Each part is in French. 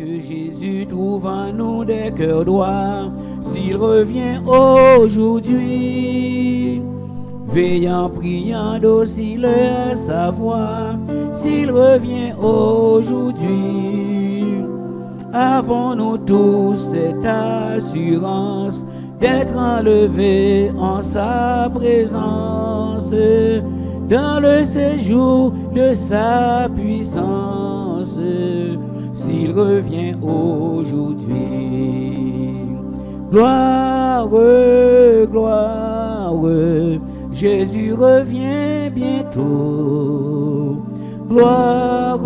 Que Jésus trouve en nous des cœurs droits, s'il revient aujourd'hui. Veillant, priant, docile à sa voix, s'il revient aujourd'hui. Avons-nous tous cette assurance d'être enlevés en sa présence, dans le séjour de sa puissance, s'il revient aujourd'hui. Gloire, gloire, Jésus revient bientôt. Gloire,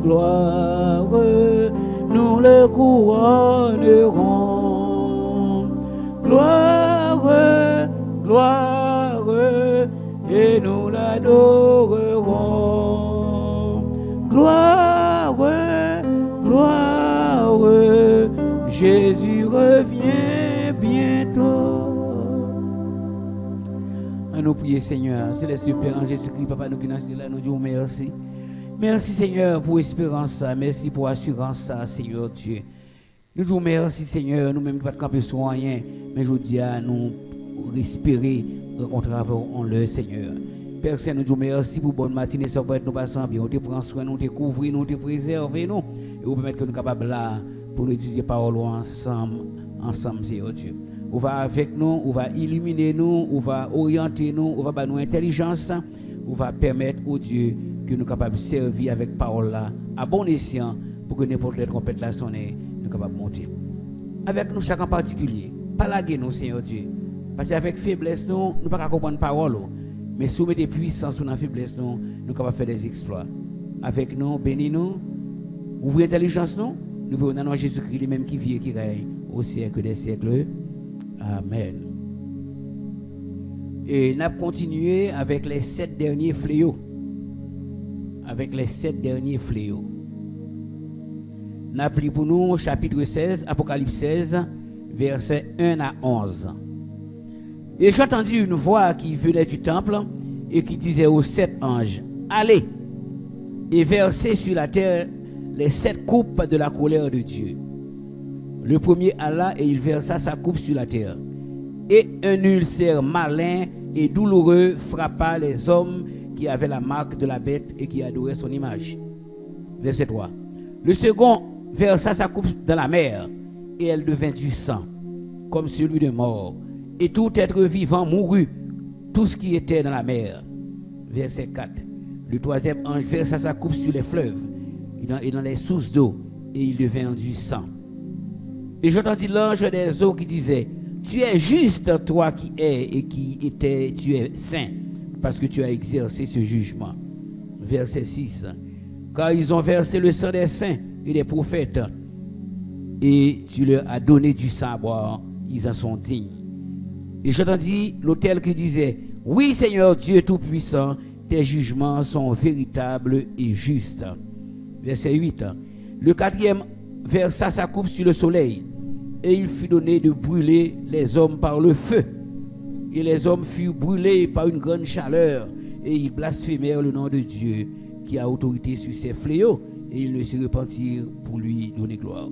gloire, nous le couronnerons. Gloire, gloire, et nous l'adorerons. Gloire, gloire, Jésus revient bientôt. À nous prier, Seigneur, c'est l'espérance en Jésus-Christ, Papa, nous qui nous sommes là, nous disons merci. Merci, Seigneur, pour l'espérance, merci pour l'assurance, Seigneur Dieu. Nous disons merci, Seigneur, nous-mêmes pas de camper sur rien, mais je dis à nous respirer, rencontrer avec le Seigneur. Père Saint, nous disons merci pour bonne matinée, ça va être nous passons bien, on te prend soin, nous te couvrir, nous te préserver, nous, et vous permettre que nous sommes capables là, pour nous étudier parole ensemble, Seigneur Dieu. On va avec nous, on va illuminer nous, on va orienter nous, on va donner nous intelligence, on va permettre au Dieu que nous sommes capables de servir avec parole là, à bon escient, pour que n'importe quelle trompette là sonne, nous sommes capables de monter. Avec nous, chacun particulier, pas laguer nous, Seigneur Dieu. Parce qu'avec faiblesse, nous ne pouvons pas comprendre parole, mais si nous mettons puissance sur la faiblesse, nous sommes capables de faire des exploits. Avec nous, bénis-nous, ouvrez l'intelligence, nous pouvons dans Jésus-Christ, lui-même qui vit et qui règne au siècle des siècles. Amen. Et nous avons continué avec les 7 derniers fléaux. Avec les 7 derniers fléaux. Nous avons pris pour nous chapitre 16, Apocalypse 16, versets 1 à 11. Et j'ai entendu une voix qui venait du temple et qui disait aux 7 anges, allez et versez sur la terre les 7 coupes de la colère de Dieu. Le premier alla et il versa sa coupe sur la terre. Et un ulcère malin et douloureux frappa les hommes qui avaient la marque de la bête et qui adoraient son image. Verset 3. Le second versa sa coupe dans la mer et elle devint du sang, comme celui de mort. Et tout être vivant mourut, tout ce qui était dans la mer. Verset 4. Le troisième ange versa sa coupe sur les fleuves et dans les sources d'eau et il devint du sang. Et j'entendis l'ange des eaux qui disait, tu es juste, toi qui es et qui étais, tu es saint, parce que tu as exercé ce jugement. Verset 6. Car ils ont versé le sang des saints et des prophètes, et tu leur as donné du sang à boire, ils en sont dignes. Et j'entendis l'autel qui disait, oui Seigneur Dieu Tout-Puissant, tes jugements sont véritables et justes. Verset 8. Le quatrième versa sa coupe sur le soleil, et il fut donné de brûler les hommes par le feu. Et les hommes furent brûlés par une grande chaleur, et ils blasphémèrent le nom de Dieu, qui a autorité sur ses fléaux, et ils ne se repentirent pour lui donner gloire.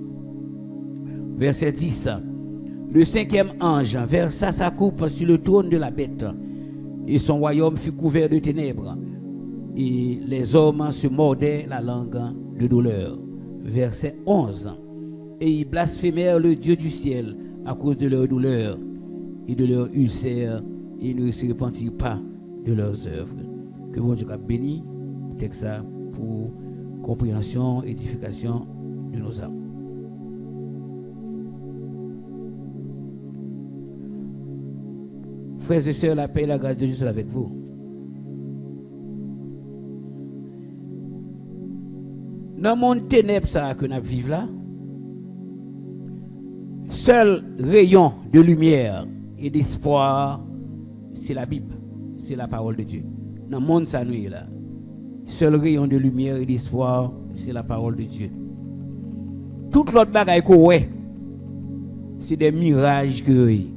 Verset 10. Le cinquième ange versa sa coupe sur le trône de la bête, et son royaume fut couvert de ténèbres, et les hommes se mordaient la langue de douleur. Verset 11. Et ils blasphémèrent le Dieu du ciel à cause de leur douleur et de leur ulcère, et ils ne se repentirent pas de leurs œuvres. Que bon Dieu a béni, texte ça pour compréhension, édification de nos âmes. Frères et sœurs, la paix et la grâce de Dieu sont avec vous. Dans le monde ténèbres que nous vivons là, seul rayon de lumière et d'espoir, c'est la Bible, c'est la parole de Dieu. Dans le monde ça nous est là, seul rayon de lumière et d'espoir, c'est la parole de Dieu. Toute l'autre bagaille qu'on ouais, c'est des mirages que vous.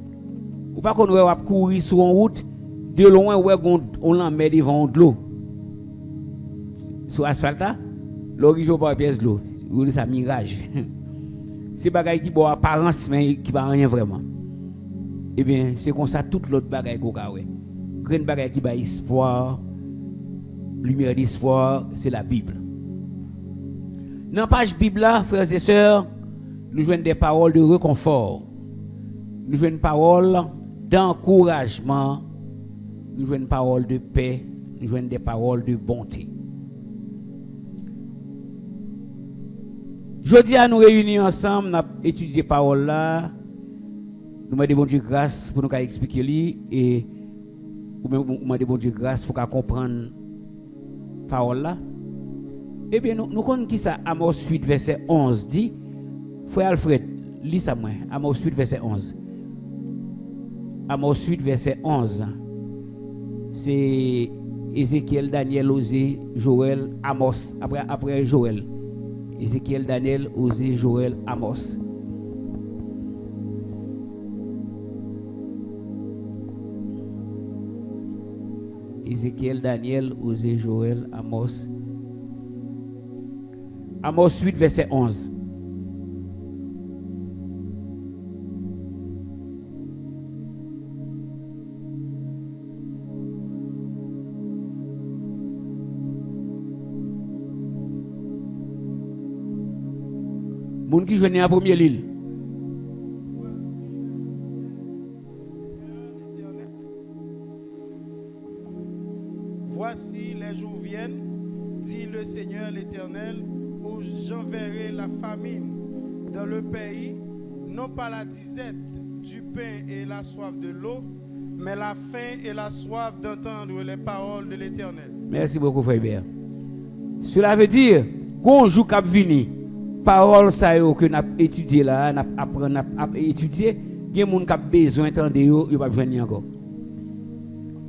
Ou pas qu'on va courir sur une route, de loin on l'emmène devant de l'eau. Sur l'asphalte, l'origine par pièce de l'eau. ou ça mirage. C'est bagaille qui bon apparence mais qui va rien vraiment. Eh bien, c'est comme ça toute l'autre bagaille qu'on a ouais. Grande bagaille qui va espoir, lumière d'espoir, c'est la Bible. Dans la page Bible là, frères et sœurs, nous jouons des paroles de réconfort. Nous jouons des paroles d'encouragement. Nous jouons des paroles de paix. Nous jouons des paroles de bonté. Jeudi à nous réunir ensemble, nous avons étudié ces paroles là. Nous demandons bon Dieu grâce pour nous expliquer les et nous demandons bon Dieu grâce pour qu'on comprenne paroles là. Eh bien, nous connaissons qui ça, Amos 8, verset 11 dit, frère Alfred, lis ça moi, Amos 8, verset 11. Amos 8, verset 11. C'est Ézéchiel, Daniel, Osée, Joël, Amos. Après Joël. Ézéchiel, Daniel, Osée, Joël, Amos. Ézéchiel, Daniel, Osée, Joël, Amos. Amos 8, verset 11. Moun qui joue en première ligne. Voici les jours viennent, dit le Seigneur l'Éternel, où j'enverrai la famine dans le pays, non pas la disette du pain et la soif de l'eau, mais la faim et la soif d'entendre les paroles de l'Éternel. Merci beaucoup, frère Hébert. Cela veut dire qu'on joue cap vini. Parole ça que n'a étudié là, n'a apprendre n'a étudier, il y a monde qui a besoin d'entendre yo, il va venir encore.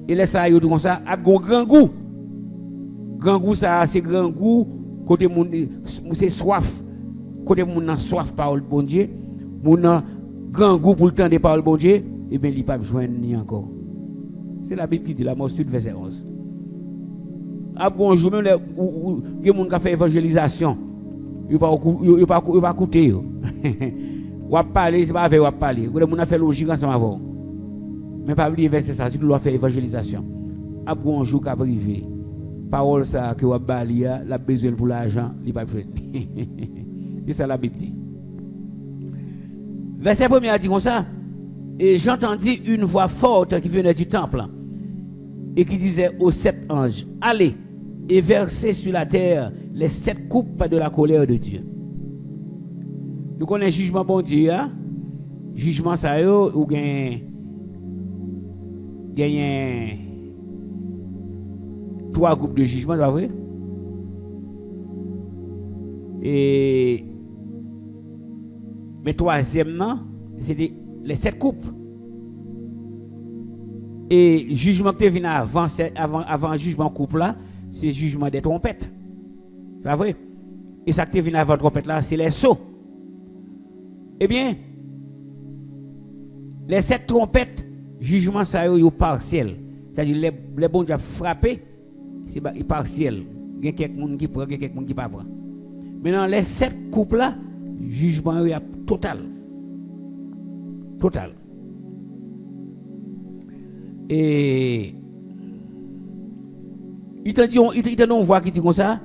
Et laisse ça yo tout comme ça, a grand goût. Grand goût ça c'est grand goût côté monde c'est soif. Côté monde n'a soif parole bon Dieu, monde n'a grand goût pour le temps des paroles bon Dieu, et bien il pas joindre ni encore. C'est la Bible qui dit la Amos 8 verset 11. A bon jour même les monde qui fait évangélisation. Il va écouter. Ou va parler, c'est pas avec ou parler. Vous avez fait logique ensemble avant. Mais pas oublier verset ça, si tu dois faire évangélisation. À bon jour qu'a privé. Parole ça que vous avez la besoin pour l'argent, il pas fait. C'est ça la Bible dit. Verset 1er dit comme ça. Et j'entendis une voix forte qui venait du temple et qui disait aux 7 anges, allez et versez sur la terre les 7 coupes de la colère de Dieu. Nous connaissons le jugement bon Dieu. Hein? Jugement ça yo ou gagne 3 groupes de jugement, c'est vrai? Et mais troisième non, c'était les 7 coupes. Et jugement qui vient avant jugement coupe là, c'est jugement des trompettes. C'est vrai? Et ça qui vient avant trompette là, c'est les sceaux. Eh bien, les 7 trompettes, jugement ça est partiel. C'est-à-dire les bons dieux frappés, c'est partiel. Il y a quelqu'un qui prend, il y a quelqu'un qui ne prend pas. Maintenant, les 7 couples là, jugement est total. Total. Et il t'a dit une voix qui dit comme ça,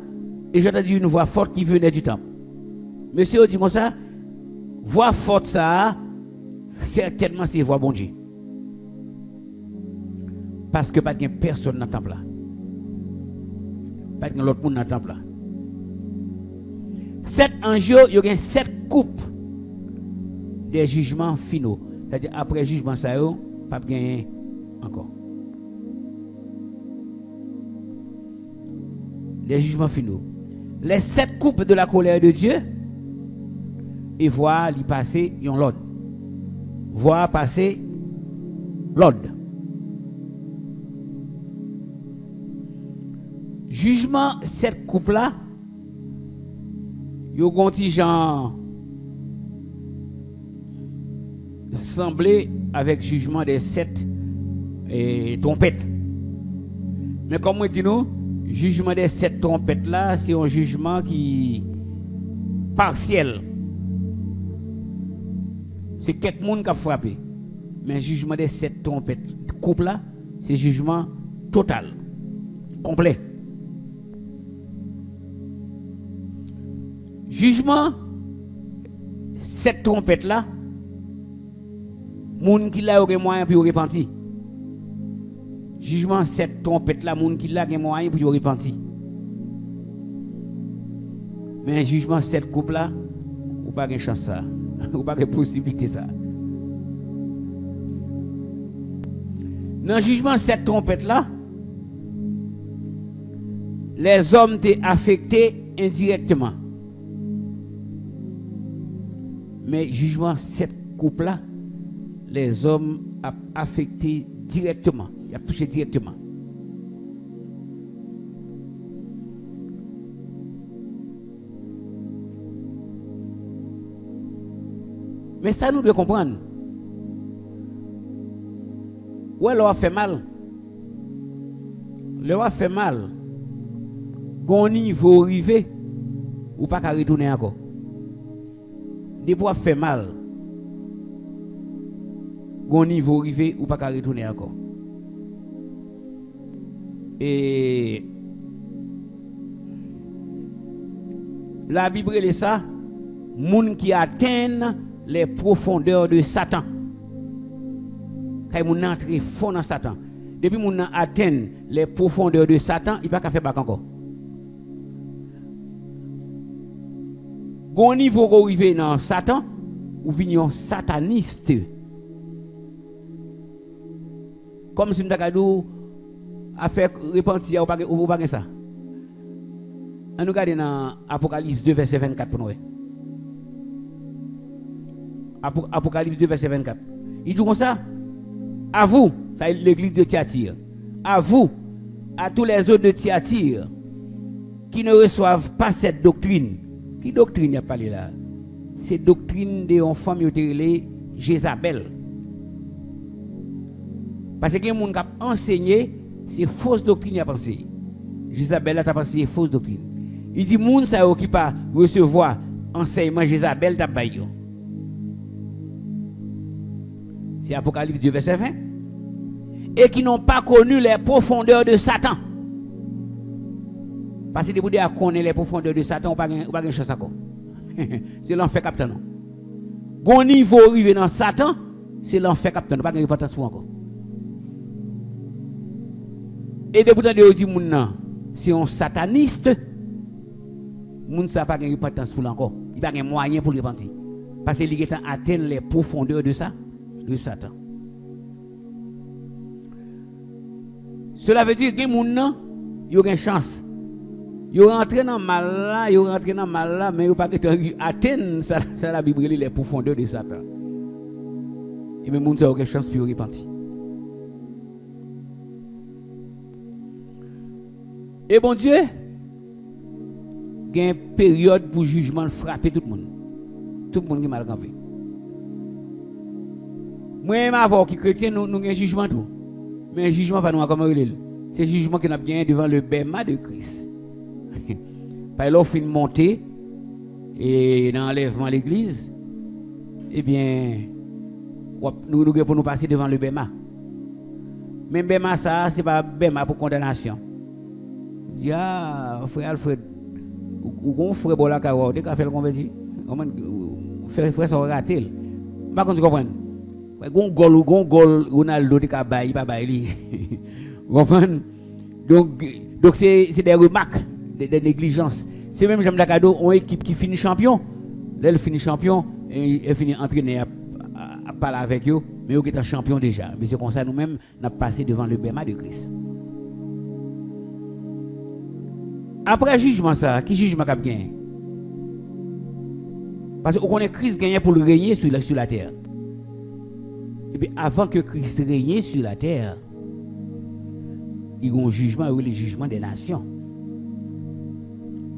et j'ai entendu une voix forte qui venait du temple. Monsieur dit comme ça, voix forte ça, certainement c'est voix bon Dieu. Parce que pas de personne dans le temple là. Pas de l'autre monde dans le temple là. 7 anges, il y a 7 coupes des jugements finaux. C'est-à-dire après jugement ça, pas de encore. Les jugements finaux. Les 7 coupes de la colère de Dieu, et voir lui passer en l'ordre. Voir passer l'ordre. Jugement, 7 coupes là, yo gonti gens semblé avec jugement des 7 trompettes. Mais comme on dit nous, jugement des 7 trompettes là, c'est un jugement qui partiel. C'est quelques monde qui a frappé. Mais jugement des 7 trompettes couple là, c'est jugement total, complet. Jugement 7 trompettes là, moun qui l'a aurait moyen pour repentir. Jugement 7 trompettes là, moun qui l'a moyen pour repentir. Mais jugement 7 couple là, ou pas de chance ça, ou pas de possibilité ça. Dans le jugement 7 trompettes là, les hommes étaient affectés indirectement. Mais jugement 7 couples là, les hommes ont affecté directement. Ils ont touché directement. Mais ça nous devons comprendre. Ouais, l'on a fait mal. L'on a fait mal. Gon niveau arrivé, ou pas qu'à retourner encore. Des fois fait mal. Gon niveau arrivé, ou pas qu'à retourner encore. Et la Bible est ça, moun qui atteignent les profondeurs de Satan. Quand moun entre fond dans Satan. Depuis moun atteint les profondeurs de Satan, il va pas faire bac encore. Gon niveau arrivé dans Satan, ou vignon sataniste. Comme si m'takadou a fait repentir ou pas ça. On nous regarde dans Apocalypse 2 verset 24 pour nous. Apocalypse 2 verset 24. Il dit comme ça. À vous, ça l'église de Thyatire. À vous, à tous les autres de Thyatire qui ne reçoivent pas cette doctrine. Qui doctrine a parlé là? C'est doctrine de une femme qui Jézabel. Parce que les gens qui ont enseigné, c'est fausse doctrine à penser. Jézabel a pensé fausse doctrine. Il dit moun ça qui pas recevoir enseignement Jézabel t'a baillé. C'est Apocalypse 2 verset 20. Et qui n'ont pas connu les profondeurs de Satan. Parce que vous devez connaître les profondeurs de Satan, ou pas de chance encore. C'est l'enfer capitaine. Gon niveau arrivé dans Satan, c'est l'enfer capitaine, pas de importance pour encore. Et de pourtant de dire moun nan, c'est un sataniste. Moun ça pas de importance pour encore. Il pas de moyen pour le repentir. Parce qu'il est atteint les profondeurs de ça, de Satan. Cela veut dire que moun nan, il y a une chance. Ils rentrent dans mal là, mais ils pas atteindre ça la Bible les profondeurs de Satan. Et même moun ça a aucune chance pour repentir. Et bon Dieu, il y a une période pour jugement frapper tout le monde. Tout le monde qui est mal campé. Moi, avant qui chrétien, nous avons un jugement tout. Mais un jugement pas nous comme c'est un jugement que nous avons gagné devant le bêma de Christ. Par l'offre une montée et dans l'enlèvement de l'église, eh bien, nous pour nous passer devant le bêma. Mais bêma ça, c'est pas bêma pour condamnation. Je dis, frère Alfred, ou frère Bola Kawa, dès qu'on fait le converti, frère ça raté. Par contre, tu comprends? Gon gol Ronaldo de Kabaï, pas baïli. Vous comprenez? Donc c'est des remarques, des négligences. C'est même Jean Dacado, une équipe qui finit champion. Là, elle finit champion, et elle finit entraîner à parler avec eux, mais eux qui sont champions déjà. Mais c'est comme ça, nous-mêmes, nous avons passé devant le bêma de Christ. Après le jugement, ça, qui jugement qu'a gagné? Parce qu'on connaît Christ gagné pour le régner sur la terre. Et bien avant que Christ règne sur la terre, il y a un jugement, le jugement des nations.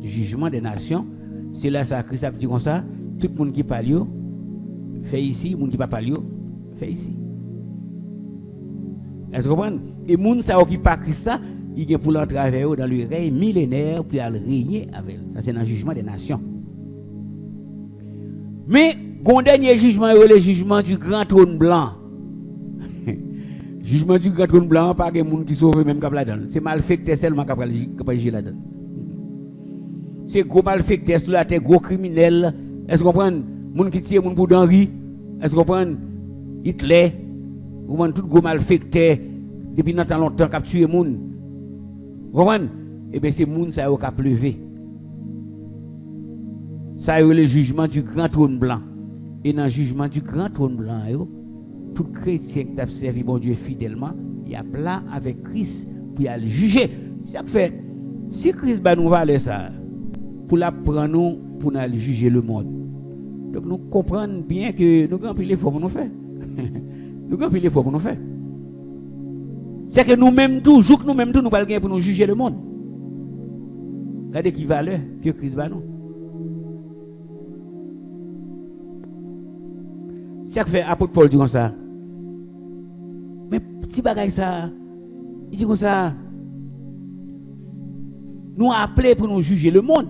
Le jugement des nations, c'est là ça Christ a dit comme ça, tout le monde qui parle, fait ici, le monde qui ne parle pas, fait ici. Est-ce que vous comprenez? Et le monde qui ne parle pas Christ, il y a pour l'entrer dans le règne millénaire, puis à régner avec. Ça c'est dans le jugement des nations. Mais le dernier jugement est le jugement du grand trône blanc. Jugement du grand trône blanc, pas de monde qui sauve même cap là-dedans. C'est malfecteur seulement qui va juger là-dedans. C'est gros malfecteur sur la terre, gros criminel. Est-ce que vous comprenez? Monde qui tire monde pour d'Henri. Est-ce que vous comprenez? Hitler. Vous comprenez tout gros malfecteur depuis longtemps qui a tué monde. Vous comprenez? Eh bien c'est monde ça qui a pleuvé. Ça est le jugement du grand trône blanc. Et dans le jugement du grand trône blanc, tout chrétien qui a servi bon Dieu fidèlement, il y a là avec Christ pour le juger. Ça fait, si Christ nous valait ça, pour la prendre nous, pour nous juger le monde. Donc nous comprenons bien que nous avons pris l'effort pour nous faire. Nous avons pris l'effort pour nous faire. C'est que nous-mêmes, toujours que nous-mêmes, nous pas pour nous juger le monde. Regardez qui valeur que Christ va nous. C'est que fait apôtre Paul dit comme ça. Mais petit bagay ça, il dit comme ça. Nous appelés pour nous juger le monde.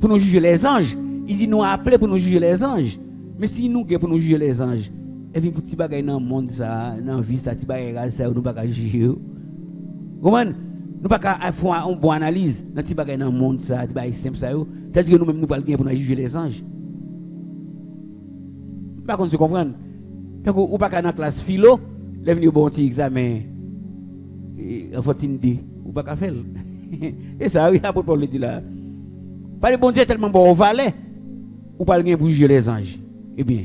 Pour nous juger les anges. Il dit nous appelés pour nous juger les anges. Mais si nous pour nous juger les anges, et puis petit bagay dans le monde ça, dans la vie ça, petit bagay ça, nous pas juger. Comment? Nous pas faire une bonne analyse dans petit bagay dans le monde ça, petit bagay simple ça. C'est-à-dire que nous-mêmes nous pas pour nous juger les anges. Par contre, tu comprends? Donc, ou pas dans la classe philo, les venus au bon petit examen, en faut-il dire, ou pas qu'à faire. Et ça, oui, apôtre Paul le dit là. Pas le bon Dieu tellement bon au valet, ou pas le gain pour juger les anges. Eh bien,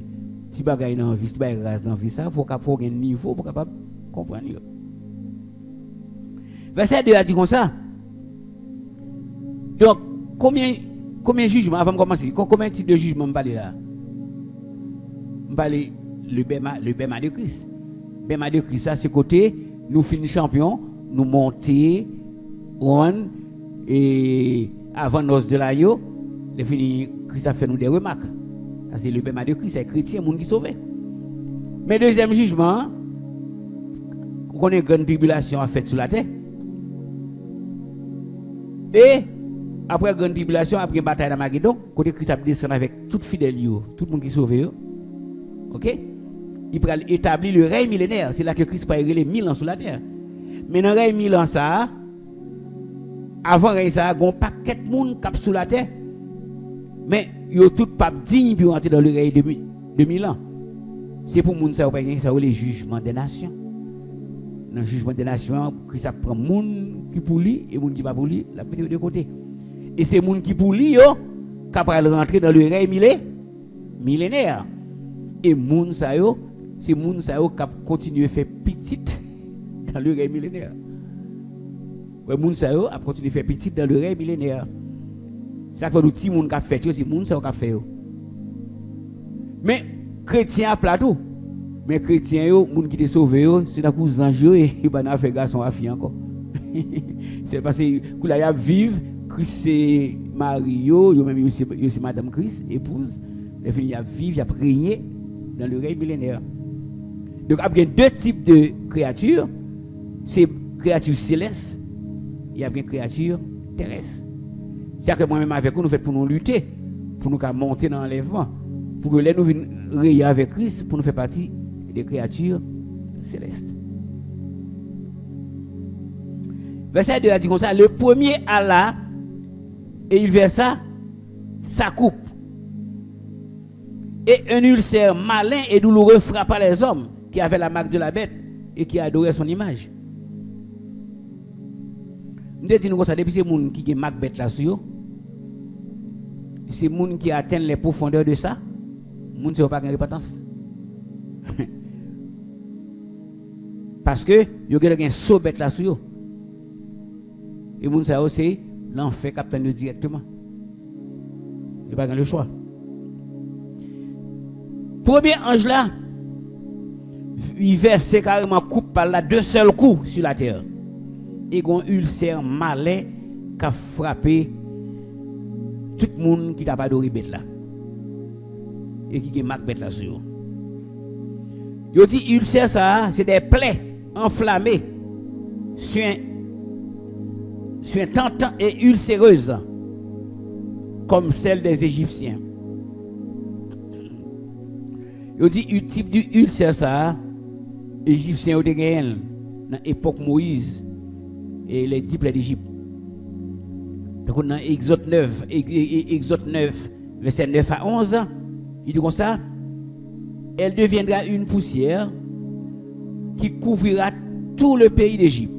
si bagaille dans la vie, si bagaille grâce dans la vie, ça, il faut un niveau pour capable comprendre. Verset 2 a dit comme ça. Donc, combien de jugements, avant de commencer, combien de types de jugements me parler là? Le bema de Christ. Le bema de Christ, ça c'est côté, nous finissons champion, nous monter, et avant nos de l'agneau, le fini, Christ a fait nous des remarques. Ça c'est le bema de Christ, c'est chrétien, monde qui sauvé. Mais deuxième jugement, on a une grande tribulation à faire sur la terre. Et après grande tribulation, après une bataille dans Magédon, côté Christ a descendu avec tout fidèle, tout le monde qui sauvé. OK? Il va établir le règne millénaire. C'est là que Christ va régler 1000 ans sur la terre. Mais dans le règne 1000 ans, ça, avant le règne, ça, il y a un paquet de monde qui sur la terre. Mais ils sont tous pas dignes pour entrer dans le règne de 1000 ans. C'est pour les gens qui ont le jugement des nations. Dans le jugement des nations, Christ prend les gens qui pour lui et les gens qui ne pas pour lui, la mettre de côté. Et c'est les gens qui pour lui, qui vont rentrer dans le règne millénaire. Et moun sa yo, c'est moun sa yo qui continue à faire petite dans le règne millénaire. Ouais, moun sa yo a continué à faire petite dans le règne millénaire. Ça fait nous petit moun qui a fait, c'est moun sa yo qui a fait. Mais chrétien a plateau. Mais chrétien yo, moun qui te sauvé yo, c'est dans les anges et il va faire garçon à fille encore. C'est parce que là y a vivre Christ c'est Mario, yo même yo c'est madame Christ, épouse. Il finit à vivre, il a régné dans le règne millénaire. Donc, il y a deux types de créatures. C'est créatures célestes et il y a des créatures terrestres. C'est-à-dire que moi-même avec vous, nous faisons pour nous lutter, pour nous monter dans l'enlèvement. Pour que là, nous venions avec Christ, pour nous faire partie des créatures célestes. Verset 2 a dit comme ça, le premier Allah, et il versa sa coupe. Et un ulcère malin et douloureux frappa les hommes qui avaient la marque de la bête et qui adoraient son image. Nous disons comme ça, depuis ces gens qui ont la marque bête là sur eux, ces gens qui atteignent les profondeurs de ça, les gens ne sont pas en repentance. Parce que ils ont un saut bête là sur eux. Et les gens c'est l'enfer captain directement. Ils n'ont pas le choix. Premier ange là, il verse carrément coupe par là d'un seul coup sur la terre. Et un ulcère malin qui a frappé tout le monde qui n'a pas adoré bête là. Et qui a marqué bête là sur. Il dit ulcère ça, c'est des plaies enflammées sur un tentant et ulcéreuse. comme celle des Égyptiens. Il dit le type d'ulcère ça, Égyptiens ont gagné dans l'époque Moïse et les 10 plaies d'Égypte. Donc dans Exode 9, verset 9 à 11, il dit comme ça, elle deviendra une poussière qui couvrira tout le pays d'Égypte.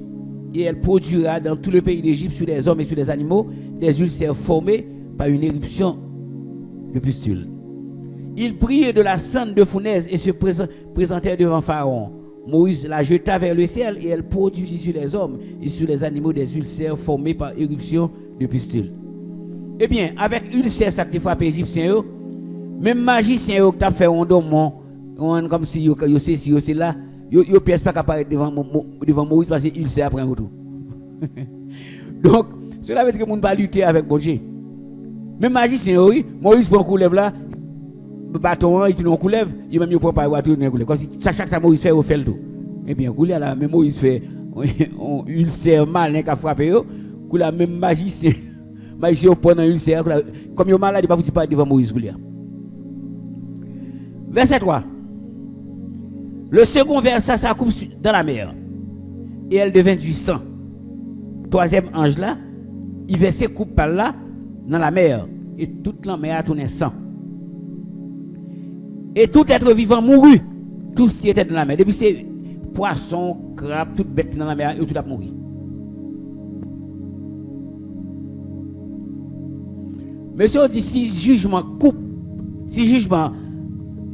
Et elle produira dans tout le pays d'Égypte sur les hommes et sur les animaux des ulcères formés par une éruption de pustules. Ils prirent de la cendre de fournaise et se présentèrent devant Pharaon. Moïse la jeta vers le ciel et elle produisit sur les hommes et sur les animaux des ulcères formés par éruption de pustules. Eh bien, avec ulcère ça qui frappe les Égyptiens, même magicien qui a fait un don, comme si yo c'est là, yo pièce pas capable devant Moïse parce que ulcère après un retour. Donc, cela veut dire que monde va lutter avec bon Dieu. Même magicien, oui, Moïse prend coulève là, bâton, il tourne coulève, il même prend pas voiture coulève. Comme si chaque ça Moïse fait, il fait le tout. Eh bien, coulève là, même Moïse fait un ulcère malin qui a frappé yo, coulève même magicien prend un ulcère comme il est malade, il va vous pas devant Moïse coulève. Verset 3. Le second verset, ça coupe dans la mer. Et elle devint du sang. Troisième ange là, il versait coupe par là, dans la mer. Et toute la mer a tourné sang. Et tout être vivant mourut. Tout ce qui était dans la mer. Depuis c'est poisson, crabe, toute bête dans la mer, et tout a mouru. Monsieur dit, si jugement coupe, si jugement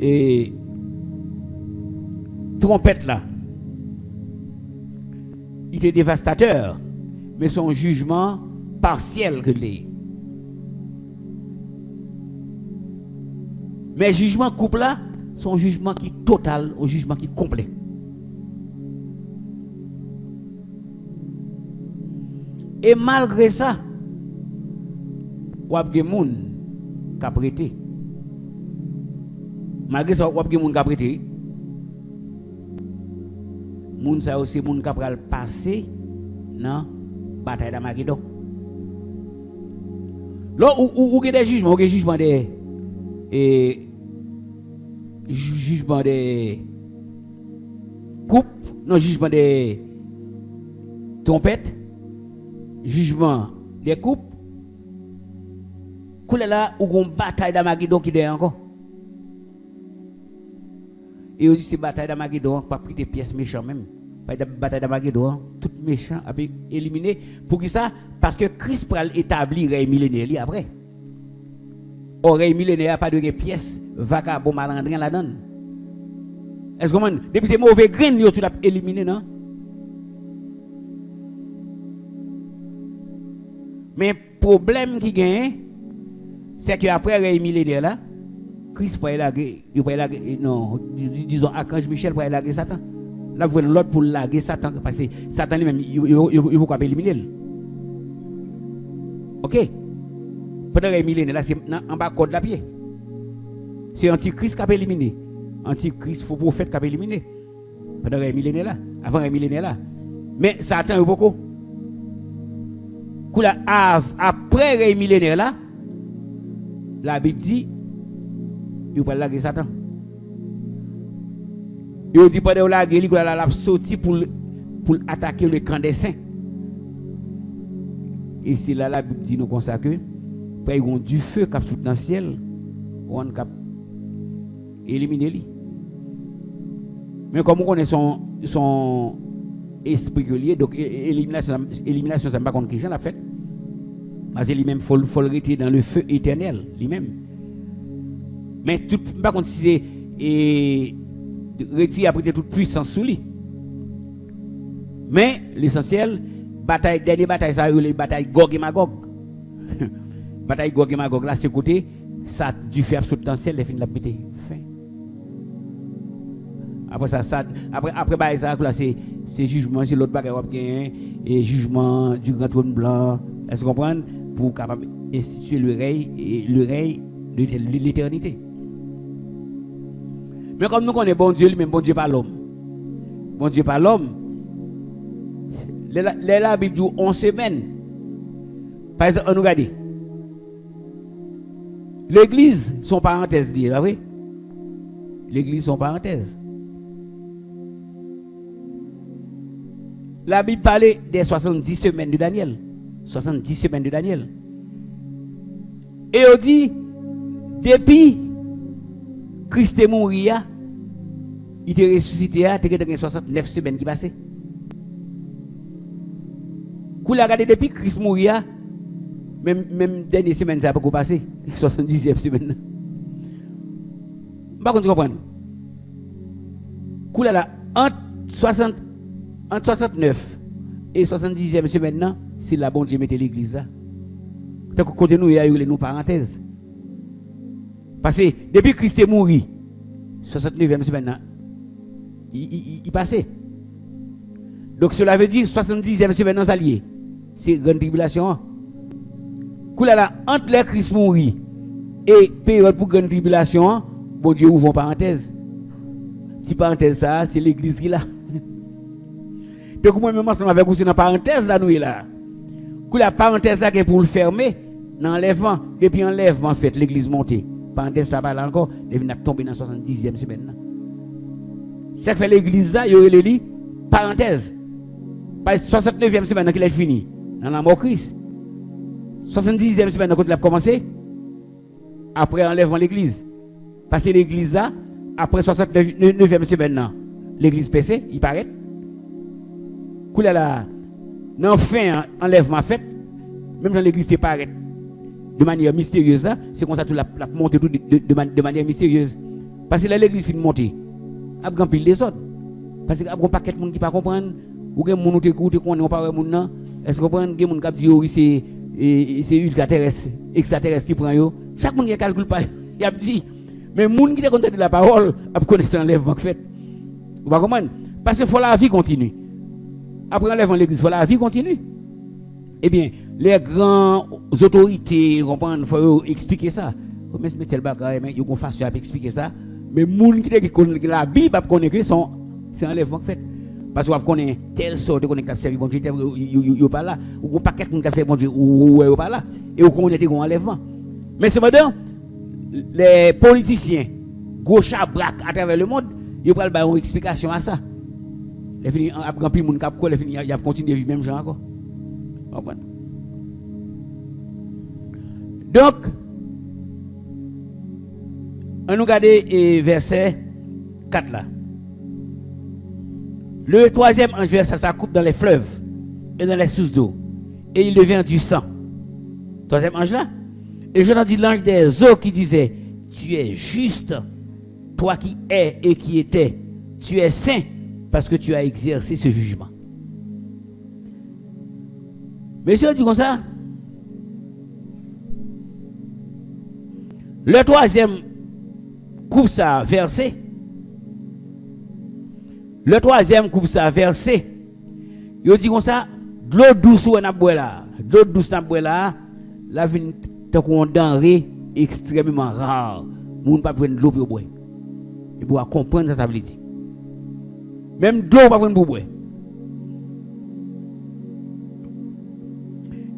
et trompette là, il était dévastateur, mais son jugement partiel que l'est. Mais jugement couple là, son jugement qui est total, un jugement qui est complet. Et malgré ça, wap gen moun ka prêté. Malgré ça, wap gen moun ka prêté. Moun sa aussi moun ka pral passer dans bataille d'Armageddon. Là ou gen des jugements, ou gen jugement des jugement des coupes, non jugement des trompettes, jugement des coupes. Koulé là ou gon bataille d'Armageddon qui est encore. Et aussi cette bataille d'Armageddon pas pris des pièces méchants même. Pas de bataille d'Armageddon tout méchant a été éliminé pour qui ça parce que Christ pral établir règne millénaire après. Au règne millénaire pas de pièces vagabond malandrin la donne. Est-ce que depuis ces mauvais graines yo tout a éliminé non? Mais problème qui gagne c'est que après le millénaire là, Christ va laguer, non, disons Archange Michel va laguer Satan. Là vous voyez l'autre pour laguer Satan parce que Satan lui-même il vous pas éliminer. OK. Pendant le millénaire là c'est en bas code la pied. C'est Antichrist qui a éliminé. Antichrist faux prophète qui a éliminé. Pendant le millénaire là, avant le millénaire là. Mais Satan il beaucoup. Après le millénaire là, la Bible dit, il va laguer Satan. Il dit pendant la guerre, il va sortir pour attaquer le camp des saints. Et c'est là la Bible dit nous comme ça que, après ils ont du feu qui est dans le ciel, on va éliminer lui. Mais comme on connaît son esprit relié, donc élimination ça ne pas contre qui l'a fait. Parce que lui-même faut le retirer dans le feu éternel lui-même. Mais tout pas contre si c'est retirer après toute puissance sous lui. Mais l'essentiel dernière bataille ça les bataille Gog et Magog. Bataille Gog et Magog là c'est côté ça du feu substantiel les fin de la pété fin. Après ça après bataille ça là c'est jugement c'est l'autre bagaille gagné et jugement du grand trône blanc. Est-ce que vous comprenez? Pour capable instituer le règne de l'éternité. Mais comme nous connaissons bon Dieu, lui-même bon Dieu pas l'homme. Bon Dieu pas l'homme. La Bible dit 11 semaines. Par exemple, on nous regarde. L'église, son parenthèse, dit, là, oui. L'église, son parenthèse. La Bible parlait des 70 semaines de Daniel. 70 semaines de Daniel. Et on dit, depuis Christ est mort, il est ressuscité, il y a 69 semaines qui passent. Quand vous regardez depuis Christ mourir, même dernière semaine, ça n'a pas passé. 70e semaine. Par contre, tu comprends? Quand entre 69 et 70e semaine, c'est la bonne Dieu mette l'église là. Donc, côté nous, il y a eu les parenthèses. Parce que depuis Christ est mort, 69e semaine, il passait. Donc, cela veut dire 70e semaine dans allié. C'est grande tribulation. Là, entre les Christ mourir et période pour grande tribulation, bon Dieu ouvre une parenthèse. Si parenthèse ça, c'est l'église qui là. Donc moi même ensemble avec vous c'est dans parenthèse là nous là. La parenthèse là qui est pour le fermer dans l'enlèvement, depuis enlèvement fait l'église montée. Parenthèse ça va là encore, il vient tomber dans 70e semaine là. Ça fait l'église là, il y aurait les parenthèse. Parce que 69e semaine qu'il est fini dans la mort Christ. 70e semaine quand il a commencé après enlèvement l'église. Parce que l'église là après 69e semaine l'église PC, il paraît. Là non fin enlèvement fait même dans l'église c'est paraît de manière mystérieuse c'est comme ça tout la monter tout de manière mystérieuse parce que là l'église fin monter a grand pile des autres parce que a grand paquet de monde qui pas comprendre ou gen monde qui écoute qu'on on pas monde nan est-ce que comprendre gen monde qui dit oui c'est ultraterrestre extraterrestre qui prend yo chaque monde qui calcule pas il a dit mais monde qui est content de la parole a connaître enlèvement fait vous pas comprendre parce que faut la vie continue. Après enlèvement l'église, la vie continue. Eh bien, les grandes autorités, comprendre, faut expliquer ça. Faut mettre tel bagage, mais ils ont façon à expliquer ça. Mais les gens qui connaissent la Bible, connaissent que c'est enlèvement fait. Parce qu'on connaît telle sorte de connecter service bon Dieu, ils pas là. Ou un paquet de café bon Dieu, ou pas là. Et on connaît des enlèvements. Mais cependant, les politiciens, gauche à braque à travers le monde, ils prennent une explication à ça. Les fini après plus monde cap les fini il a continué vivre même genre encore. Donc on nous regarder verset 4 là. Le troisième ange versa sa coupe dans les fleuves et dans les sources d'eau et il devient du sang. Troisième ange là. Et j'entendis l'ange des eaux qui disait tu es juste toi qui es et qui étais tu es saint parce que tu as exercé ce jugement. Monsieur dit comme ça. Le troisième coupe ça versé. Le troisième coupe ça versé. Il dit comme ça, de l'eau douce ou n'a boire là. De l'eau douce n'a boire là, la vin tant qu'on denrée extrêmement rare. Moun pas prendre de l'eau pour boire. Il doit comprendre ça veut dire. Même de l'eau pas prendre pour boire.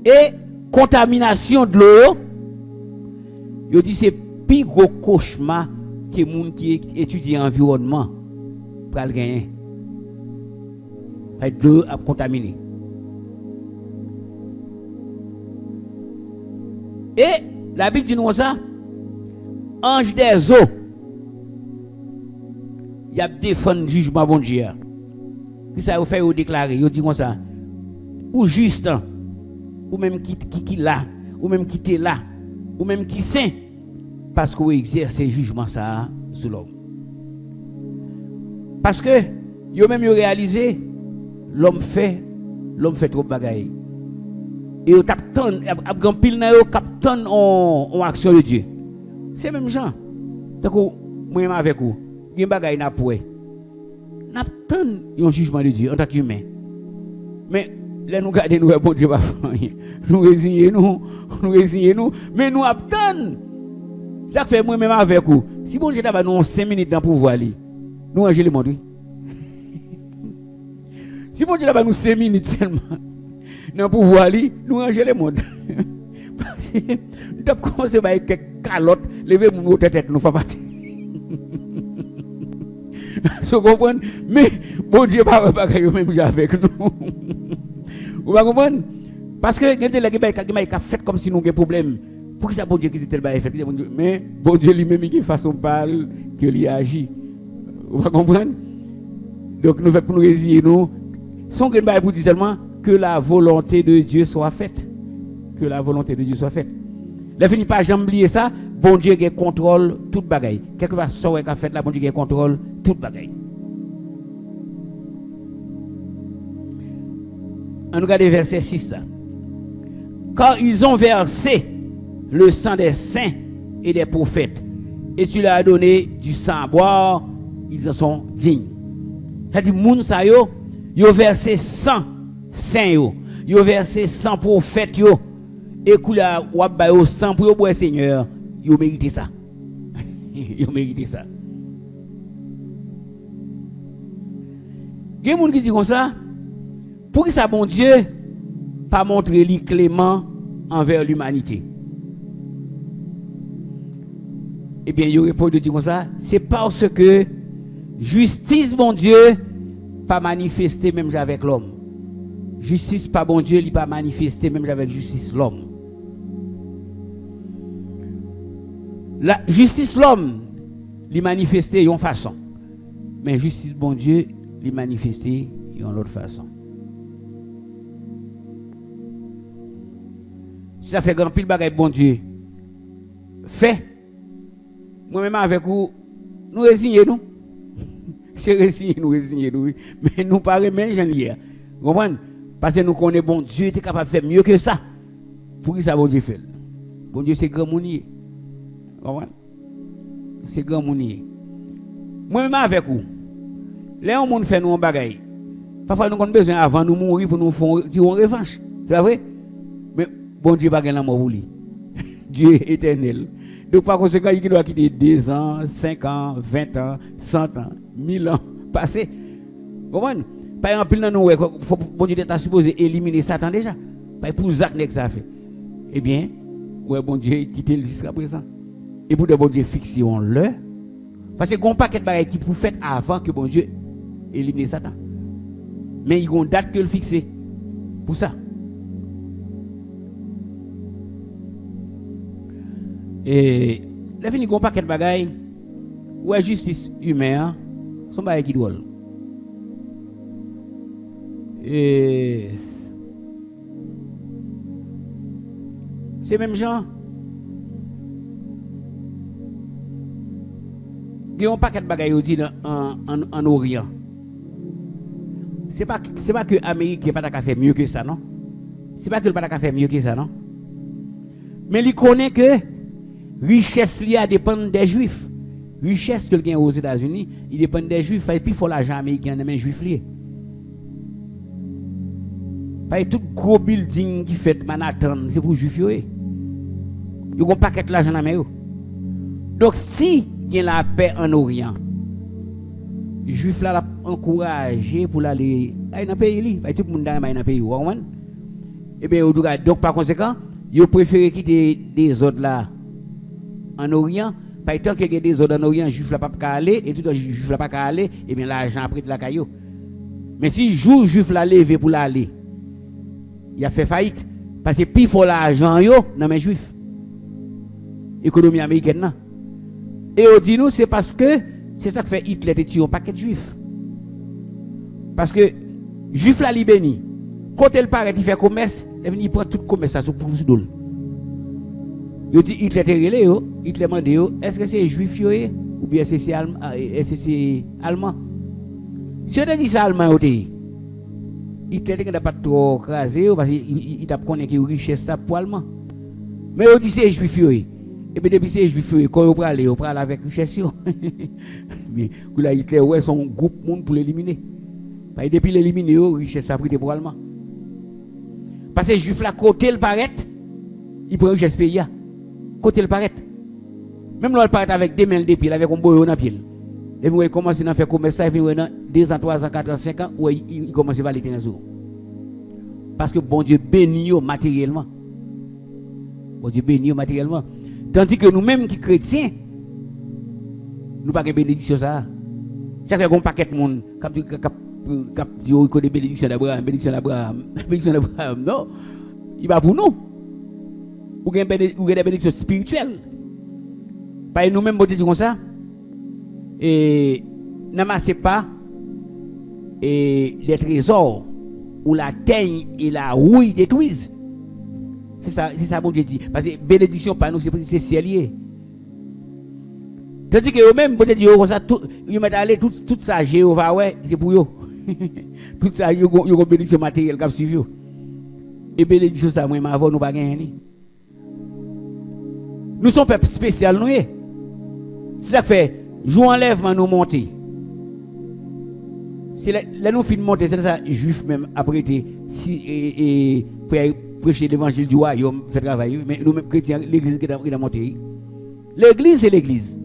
Et contamination de l'eau, je dis c'est plus gros cauchemar que les gens qui étudient l'environnement pour le gagner. Parce que l'eau a contaminé. Et la Bible dit nous ça, ange des eaux, il a défendu le jugement bon Dieu. Qui ça vous fait ou déclarer, il dit comme ça, ou juste, ou même qui là, ou même qui est là, ou même qui saint, parce que vous exercez le jugement ça sur l'homme. Parce que, vous même réalisé, l'homme fait trop de bagaille. Et vous tapez grand pile na yo captain en action de Dieu. C'est même gens. Donc moi avec vous, il y a bagaille na poué. N'a attend un jugement de Dieu en tant qu'humain. Mais là nous garder nous bon Dieu pas nous résigner nous mais nous attend. Ça fait moi même avec vous. Si bon Dieu t'a nous 5 minutes dans pouvoir lui. Nous ranger le monde. Si bon Dieu t'a nous 5 minutes seulement dans pouvoir lui, nous ranger le monde. Parce que nous avons commencé par quelques calotte, lever mon tête nous fait partie. Vous comprenez? Mais bon Dieu pas même avec nous. Vous comprenez? Parce que il a fait comme si nous avons un problème. Pour que ça bon Dieu qui était fait, mais bon Dieu lui-même il façon parle que lui agit. Vous comprenez? Donc nous faisons pour nous résigner nous. Son que nous pour dire seulement que la volonté de Dieu soit faite. Que la volonté de Dieu soit faite. Ne finit pas jamais oublier ça. Bon Dieu qui contrôle toute bagaille. Quelque part soit qu'a fait là, bon Dieu qui contrôle toute bagaille. On regarde verset 6. Quand ils ont versé le sang des saints et des prophètes, et tu leur as donné du sang à boire, ils en sont dignes. C'est-à-dire, moun sa yo versé 100 saints yo, yo versé 100 prophètes yo, et koula wap ba yo 100 pour yo boire Seigneur, yo mérité ça. Yo mérité ça. Gen moun qui dit comme ça, pour que ça bon Dieu pas montrer lui clément envers l'humanité. Eh bien, il répond de dire comme ça, c'est parce que justice, bon Dieu, pas manifesté même avec l'homme. Justice, pas bon Dieu, il pas manifesté même avec justice l'homme. La justice l'homme, il manifesté d'une façon. Mais justice, bon Dieu, il manifesté d'une autre façon. Si ça fait grand pile bagaille, bon Dieu, fait. Moi-même avec vous, nous résignons, nous. C'est résigner, nous résigner, nous. Mais nous paraît même j'en hier. Vous comprenez? Parce que nous connaissons bon Dieu, est capable de faire mieux que ça. Pour qui ça bon Dieu fait? Bon Dieu, c'est grand mounier. Vous comprenez? C'est grand mounier. Moi-même avec vous, là, on fait nous un bagaille. Parfois, nous avons besoin avant de nous mourir pour nous faire une revanche. C'est vrai? Mais bon Dieu, pas l'amour pour lui. Dieu est éternel. Donc, par conséquent, il doit quitter 2 ans, 5 ans, 20 ans, 100 ans, 1000 ans passés. Vous comprenez? Par exemple, nous, bon Dieu est supposé éliminer Satan déjà. Pour Zach, que ça fait. Eh bien, ouais, bon Dieu quitte jusqu'à présent. Et pour de bon Dieu fixer le. Parce qu'il y a un paquet de bagages qui pour faire avant que bon Dieu élimine Satan. Mais il y a une date que le fixer. Pour ça. Et là, il y a un paquet de bagages où la justice humaine, son bagage qui drôle. Et c'est même gens. Il y a un paquet de bagages en Orient. C'est pas que l'Amérique n'est pas fait mieux que ça, non? C'est pas que le pas fait mieux que ça, non? Mais il connaît que richesse liée dépend des Juifs. Richesse que le gagne aux États-Unis, il dépend des Juifs. Et puis il faut l'argent américain dans les Juifs liés. Pas tout gros building qui fait Manhattan, c'est pour les Juifs. Il y a un paquet d'argent dans les mains. Donc si il y a la paix en Orient, les Juifs là encouragé pour aller dans le pays. Tout le monde dans le pays. Et bien, donc par conséquent, ils préfèrent quitter des autres là en Orient. Par tant qu'il y a des autres en Orient, les Juifs là pas aller et tout le Juifs là pas aller, et bien l'argent après la caillou. Mais si jour Juif là levé pour l'aller, il a fait faillite parce que puis faut l'argent yo dans mes Juifs. Économie américaine là. Et on dit nous c'est parce que c'est ça que fait Hitler de tuer un paquet de Juifs. Parce que Juif là li béni. Quand il paraît il fait commerce, il prend tout commerce ça pour dol. Yo dit Hitler te relé yo, Hitler mande yo, est-ce que c'est Juif yo ou bien c'est allemand? Si on dit ça allemand yo te Hitler n'a pas trop crasé parce qu'il t'a connaît que richesse ça pour allemand. Mais on dit c'est Juif yo. Et bien depuis c'est Juif yo, quand on prend avec richesse yo. Mais là Hitler ouais son groupe monde pour l'éliminer. Parce que depuis l'éliminer richesse ça pris pour allemand. Parce que Juif là côté le paraît, il prend richesse pays. Côté le paraît. Même là il paraît avec des mains de pied avec un boyau dans pied. Et vous commencez à faire commerce ça, il dans 2 ans, 3 ans, 4 ans, 5 ans, où il commence à valider un jour. Parce que bon Dieu bénit matériellement. Bon Dieu bénit matériellement. Tandis que nous-mêmes qui chrétiens, nous pas de bénédiction ça. Ça fait un paquet de monde qui dit oh, il des bénédictions d'Abraham, bénédiction d'Abraham, bénédiction d'Abraham. Non, il va pour nous. Ou des bénédictions spirituelles. Pas nous-mêmes, bon Dieu comme ça. Et n'amassez pas les trésors où la teigne et la rouille détruisent. C'est ça, bon Dieu dit. Parce que bénédiction par nous, c'est cielier. Tandis que eux-mêmes, bon Dieu, comme ça, ils mettent aller tout ça, Jéhovah, ouais, c'est pour eux. Tout ça, ils ont bénédiction matérielle qui suivi. Et bénédiction, ça, moi, avant, nous pas gagner. Nous sommes peuple spécial, nous. C'est ça que fait, jour enlèvement, nous monter. C'est là, nous finissons monter, c'est ça, juif même, après, et prêcher l'évangile du royaume, fait travail, mais nous-mêmes chrétiens, l'église qui est montée. L'église, c'est l'église.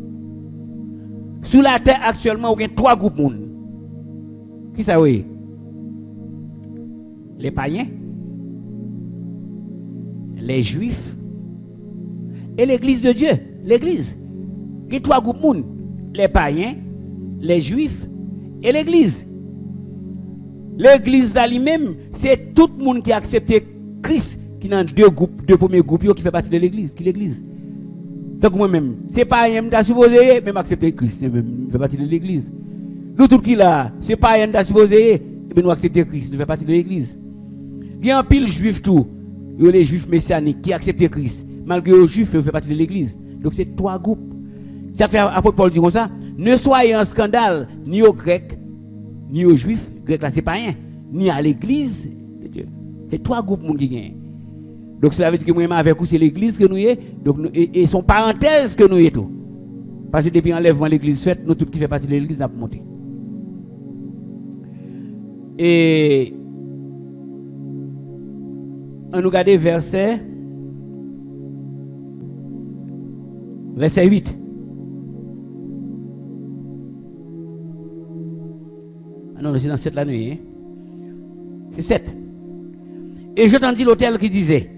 Sous la terre, actuellement, il y a 3 groupes de monde. Qui ça, oui? Les païens, les juifs, et l'église de Dieu. L'église. Il y a 3 groupes de monde. Les païens, les juifs, et l'église. L'église elle-même, c'est tout le monde qui a accepté Christ qui est dans 2 premiers groupes qui fait partie de l'église. Qui l'église? Donc moi-même, c'est pas un qui supposé même accepter Christ, même fait partie de l'église. Nous tout qui là, c'est pas un qui supposé nous accepter Christ, nous fait partie de l'église. Il y a un pile juif tout, il y a les juifs messianiques qui acceptent Christ, malgré les juifs, ils font partie de l'église. Donc c'est 3 groupes. Ça fait apôtre Paul dit comme ça, ne soyez en scandale ni aux Grecs, ni aux juifs, Grecs là c'est pas rien, ni à l'église de Dieu. C'est 3 groupes qui gagnent. Donc cela veut dire que moi avec vous c'est l'église que nous y est, donc et son parenthèse que nous y est tout. Parce que depuis l'enlèvement de l'église faite, nous tout qui fait partie de l'église n'a pas monté. Et on nous regarde verset 8. Ah non, c'est dans 7 la nuit. Hein? C'est 7. Et je t'entendis l'autel qui disait,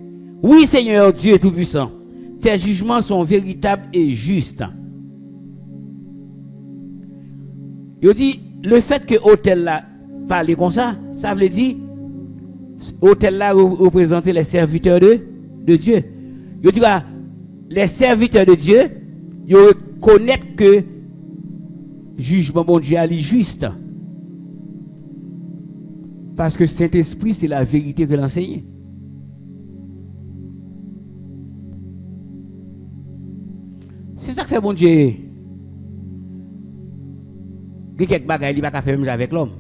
oui Seigneur Dieu Tout-Puissant, tes jugements sont véritables et justes. Il dit, le fait que l'autel là parle comme ça, ça veut dire, l'autel là représente les serviteurs de Dieu. Il dit, les serviteurs de Dieu, ils reconnaissent que jugement bon Dieu est juste. Parce que Saint-Esprit, c'est la vérité que l'enseigne. C'est ça que fait bon Dieu. Il y a quelques bagages, il n'y a pas faire même avec l'homme.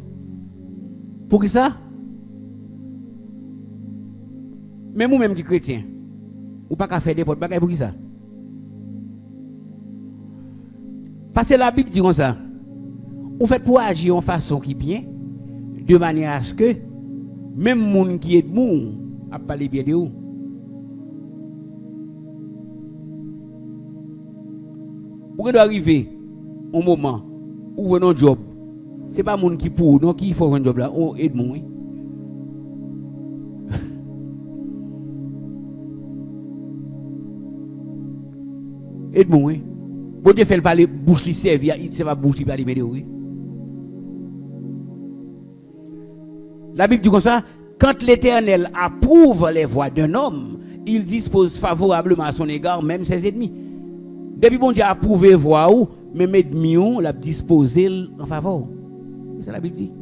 Pour qui ça? Même nous-mêmes qui chrétiens, ou pas qu'à faire des potes bagages pour qui ça? Parce que la Bible dit comme ça. Vous faites pour agir en façon qui est bien, de manière à ce que même les gens qui est de nous a parlé bien de vous. Vous devez arriver au moment où vous avez un job. Ce n'est pas les gens qui pour, non, qui font un job là, on aide moi. Aide-moi. Bon Dieu fait parler bouche li servir, il ne va bouche li parler oui. La Bible dit comme ça, quand l'Éternel approuve les voies d'un homme, il dispose favorablement à son égard même ses ennemis. Depuis bon Dieu a approuvé voie ou même ennemis ou l'a disposé en faveur. C'est ça la Bible dit.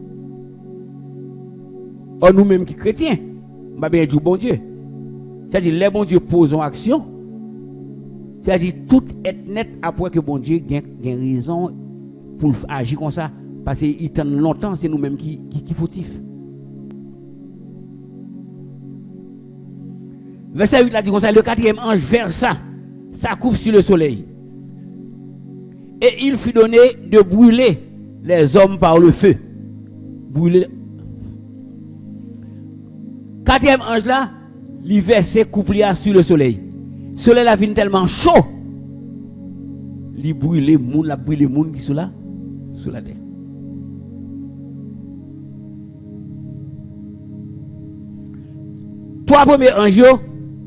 Or nous-mêmes qui chrétiens, bah bien du bon Dieu. C'est-à-dire les bon Dieu posent en action. C'est-à-dire tout est net après que bon Dieu gagne raison pour agir comme ça parce qu'il tient longtemps c'est nous-mêmes qui fautifs. Verset 8 là dit comme ça, le 4e ange versa sa coupe sur le soleil. Et il fut donné de brûler les hommes par le feu. Brûler. 4e ange là, il versait coupe sur le soleil. Le soleil là vient tellement chaud. Il brûle les gens qui sont là, sur la terre. Trois premiers anges,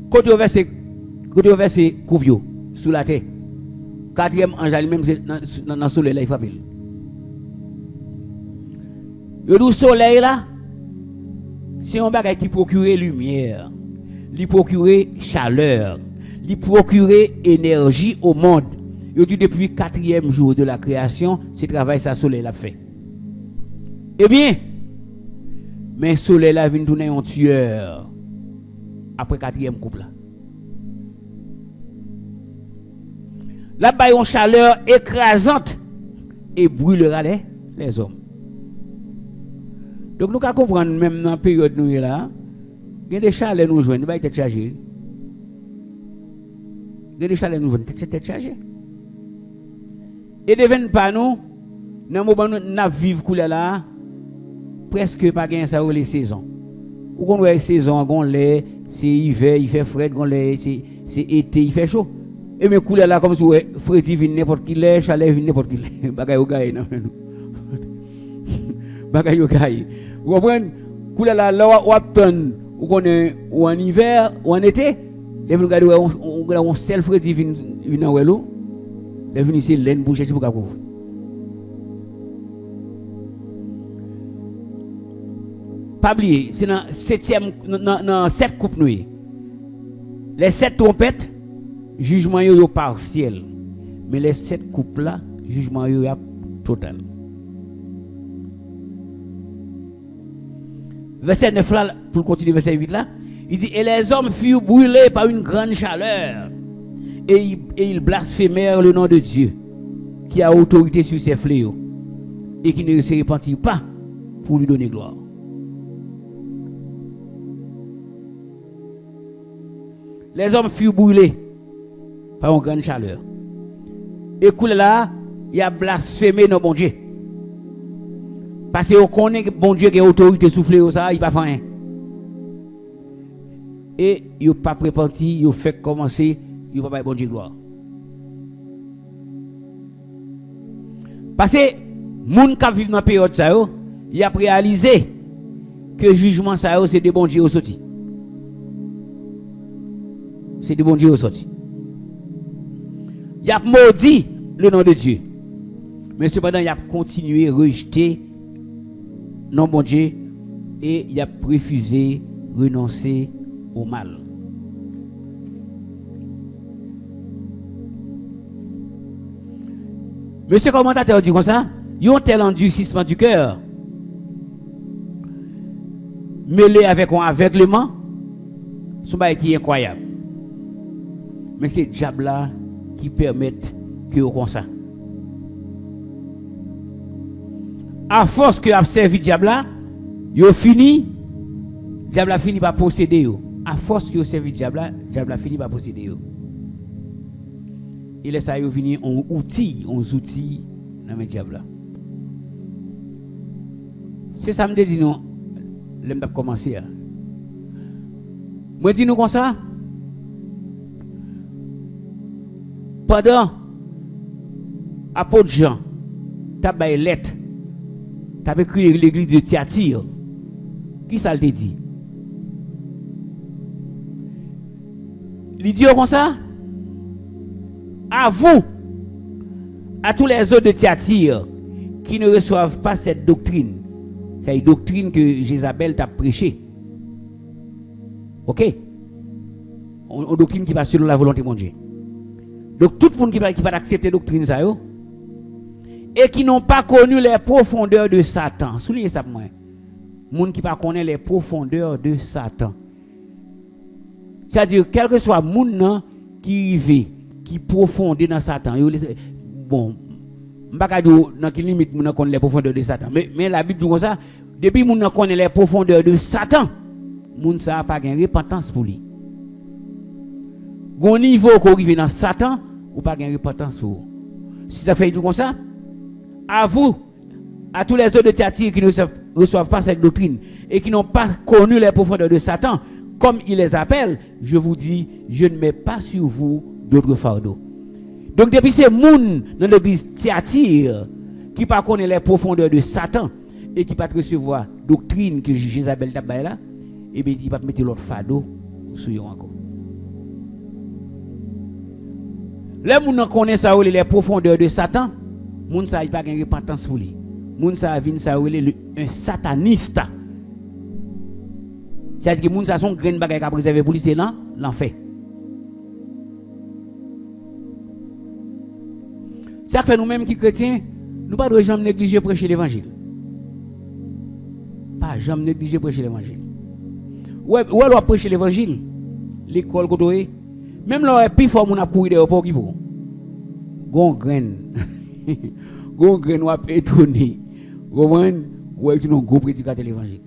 quand on verse couvre, sous la terre. Quatrième ange lui-même dans le soleil là il frappe. Le soleil là c'est un bagage qui procure lumière, qui procure chaleur, qui procure énergie au monde. Il dit depuis le 4e jour de la création, ce travail ça soleil l'a fait. Eh bien, mais le soleil là vient tourner un tueur après 4e couple là. Là bas une chaleur écrasante et brûlera les hommes. Donc nous pouvons comprendre même dans la période nous là, il y a des chaleurs nous joignent, ils sont chargés. Il y a des chaleurs nous joignent, tête chargée. Et devant pas nous, dans le moment où nous vivons là, presque pas gain ça les saisons. Ou qu'on voit saison, c'est hiver, il fait frais, c'est été, il fait chaud. Et mes couleurs là comme si fréti vient n'importe qui l'est, chaleur vient n'importe qui l'est. Bagay au gaï non. Bagay au gaï. Vous comprenez? Couleur là ou attend ou connaît ou en hiver ou en été, les vous regardez on seul fréti vient dans welo. Les venus ici laine boucher pour capou. Pas oublier, c'est dans 7 coupes nuit. Les 7 trompettes jugement yo partiel, mais les 7 couples là jugement yo total. Verset 9 là pour continuer verset 8 là, il dit et les hommes furent brûlés par une grande chaleur et ils blasphémèrent le nom de Dieu qui a autorité sur ses fléaux et qui ne se repentit pas pour lui donner gloire. Les hommes furent brûlés par une grande chaleur. Et là, il a blasphémé nos bon Dieu. Parce qu'on connaît que bon Dieu qui a autorité soufflée au ça, il pas fait rien. Et il n'a pas repenti, il a fait commencer, il n'a pas bon Dieu gloire. Parce que les gens qui vivent dans la période ça, il a réalisé que le jugement ça c'est des bons dieux au sorti. C'est des bons dieux au sorti. Il a maudit le nom de Dieu. Mais cependant, il a continué à rejeter non bon Dieu et il a refusé renoncer au mal. Monsieur commentateur dit comme ça, il y a un tel endurcissement du cœur, mêlé avec un aveuglement, c'est un qui est incroyable. Mais c'est le diable là qui permet que vous comme ça. À force que vous avez servi le diable là, vous fini, le diable a fini par posséder vous. À force que vous servi le diable a fini par posséder vous. Il laisse ça venir un outil dans le diable là. C'est ça me dit nous, l'aime pas commencer. Moi dis nous comme ça. Pendant apôtre Jean, tu as une lettre, tu as écrit l'église de Thyatire. Qui ça te dit? Il dit comme ça, à vous, à tous les autres de Thyatire qui ne reçoivent pas cette doctrine, c'est une doctrine que Jézabel t'a prêchée. Ok? Une doctrine qui va selon la volonté de mon Dieu. Donc tout le monde qui va accepter la doctrine ça yo, et qui n'ont pas connu les profondeurs de Satan. Soulignez ça pour moi. Monde qui pas connaît les profondeurs de Satan. C'est-à-dire quel que soit monde qui vit, qui profondé dans Satan. Bon, m'pa dire dans quelle limite monde connaît les profondeurs de Satan. Mais la Bible dit comme ça, depuis monde connaît les profondeurs de Satan, monde ça pas gain repentance pour lui. Gon niveau qu'on arrive dans Satan ou pas gain repentance pour. Si ça fait tout comme ça, à vous, à tous les autres de Thyatire qui ne reçoivent pas cette doctrine et qui n'ont pas connu les profondeurs de Satan, comme il les appelle, je vous dis, je ne mets pas sur vous d'autres fardeaux. Donc depuis ces moun dans l'église Thyatire qui ne connaissent pas les profondeurs de Satan et qui ne pas recevoir doctrine que Jézabel t'a baillé là, et bien il va mettre l'autre fardeau sur eux encore. Les gens connaissent ça les profondeurs de Satan, moun ça il pas de repentance pour lui. Moun ça vient ça un sataniste. C'est-à-dire que moun ça son grain bagay ka préserver pour lui c'est l'enfer. Ça fait nous-mêmes qui chrétiens, nous pas de jamais négliger prêcher l'évangile. Pas jamais négliger prêcher l'évangile. Ouais, on prêcher l'évangile. L'école côté même là plus fort mon a courir dehors pour qui pour. Gon grain. Gon grain ou étonné. Gouverne ouais tu non gros prédicateur l'évangile.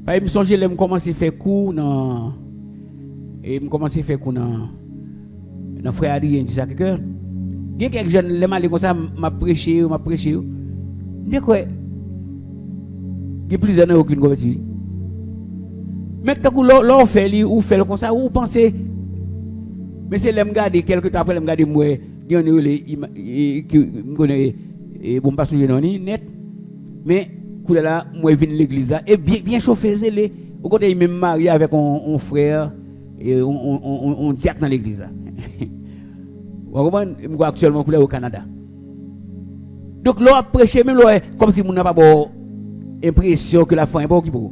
Pas me songer là me commencer faire cours dans et me commencer faire cours dans frère Adrien du Sacré-Cœur. Il y a quelques jeunes les mal comme ça m'a prêché. Mais quoi il y a plusieurs années aucune conversion. Mais quand l'on fait ou fait comme ça ou pensez mais c'est l'aime garder quelque temps après l'aime garder moi il y en a les qui me connaît et bon pas souvenir non net mais là moi vinn l'église et bien chauffé zélé au côté il même marié avec un frère et on diacre dans l'église. Vous comprenez moi actuellement au Canada. Donc l'on prêcher même comme si on n'a pas bon impression que la foi est pas qui pour.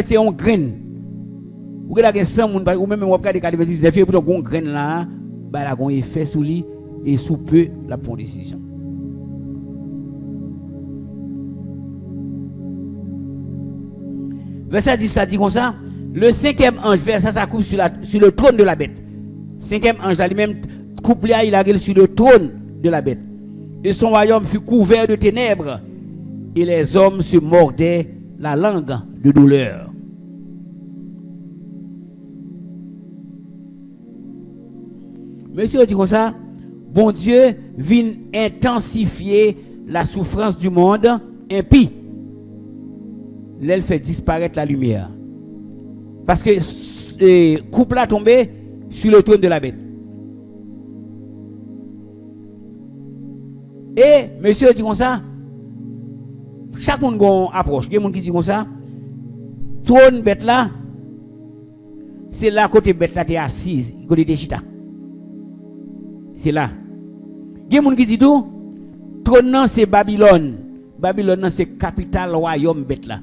C'est un grain. Ou regardez 100 moun ou même on regarde 99 et pour un grain là, bah la gon effet sur lui et sous peu la prend décision. Verset 10 ça dit comme ça, le cinquième ange verset ça coupe sur le trône de la bête. Cinquième ange là lui-même couple là il arrive sur le trône de la bête. Et son royaume fut couvert de ténèbres et les hommes se mordaient la langue de douleur. Monsieur dit comme ça, bon Dieu vient intensifier la souffrance du monde impie. L'elle fait disparaître la lumière. Parce que couple a tombé sur le trône de la bête. Et monsieur dit comme ça, chaque monde approche. Il y a des gens qui disent comme ça, trône bête là, c'est là côté bête là, tu es assise, côté de chita. C'est là. Il y a des gens qui disent tout, trône non c'est Babylone. Babylone c'est capitale royaume bête là.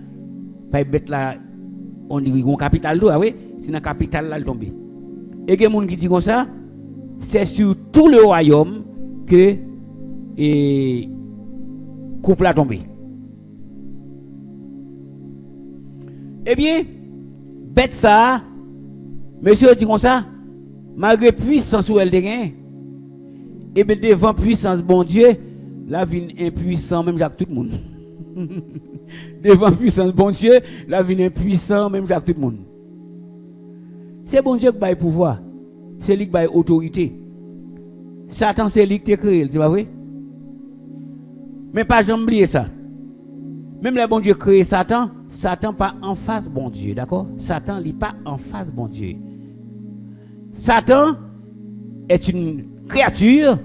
Pas bête là, on dit une capitale là, oui, c'est dans la capitale là, elle tombe. Et il y a des gens qui disent comme ça, c'est sur tout le royaume que couple a tombé. Eh bien, bête ça, monsieur dit comme ça, malgré puissance où elle dégaine, et bien devant puissance bon Dieu, la vie impuissant même Jacques tout le monde. Devant puissance bon Dieu, la vie impuissant même Jacques tout le monde. C'est bon Dieu qui a le pouvoir, c'est lui qui a l'autorité. Satan c'est lui qui t'a créé, c'est pas vrai? Mais pas jamais oublier ça. Même le bon Dieu créé Satan, Satan pas en face bon Dieu, d'accord? Satan n'est pas en face bon Dieu. Satan est une créature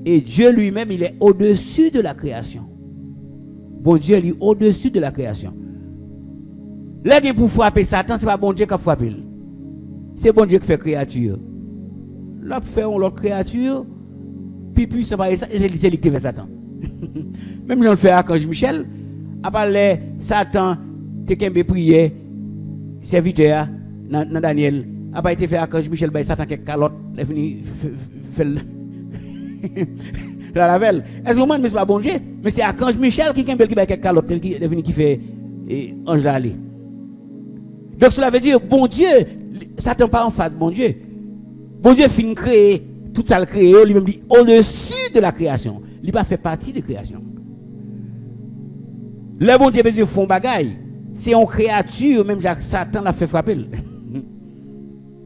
et Dieu lui-même il est au-dessus de la création. Bon Dieu est au-dessus de la création. Là pour frapper Satan, c'est pas bon Dieu qui a frappé. C'est bon Dieu qui fait créature. Là fait l'autre créature, puis puissant par ça, c'est lui qui fait Satan. Même j'en fais Archange Michel, à part les Satan, te kembe prier, serviteur, dans Daniel, à part te fait Archange Michel, Satan qui calotte, il est venu faire la lavelle. Est-ce que moi, mais c'est pas bon Dieu, mais c'est Archange Michel qui kembe qui calotte, qui est venu qui fait ange d'aller. Donc cela veut dire, bon Dieu, Satan pas en face, bon Dieu. Bon Dieu finit créer, tout ça le créé, lui-même dit au-dessus de la création. Il n'a pas fait partie de la création. Le bon Dieu veut dire font bagaille. C'est une créature, même Jacques Satan l'a fait frapper.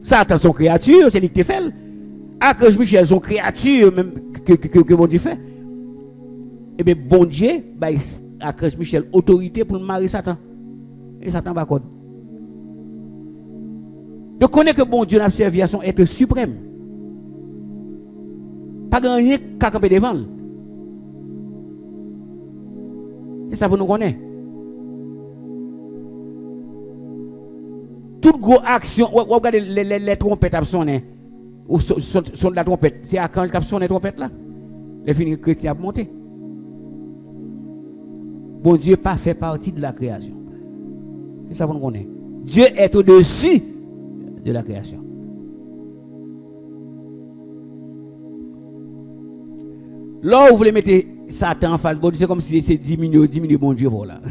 Satan son créature, c'est lui qui fait. Archange Michel son créature, même que bon Dieu fait. Et bien bon Dieu, Archange Michel autorité pour marier Satan. Et Satan va code. Donc connaît que bon Dieu n'a servi à son être suprême. Pas gagner qu'à camper devant. Et ça vous nous connaît. Toute grosse action, regardez les trompettes à sonner. ou son de la trompette, c'est archange qui a sonné la trompette là. Les finis chrétiens a monté. Bon Dieu pas fait partie de la création. C'est ça qu'on connaît. Dieu est au-dessus de la création. Là où vous voulez mettre Satan en face, bon, c'est comme si c'est diminuer bon Dieu voilà.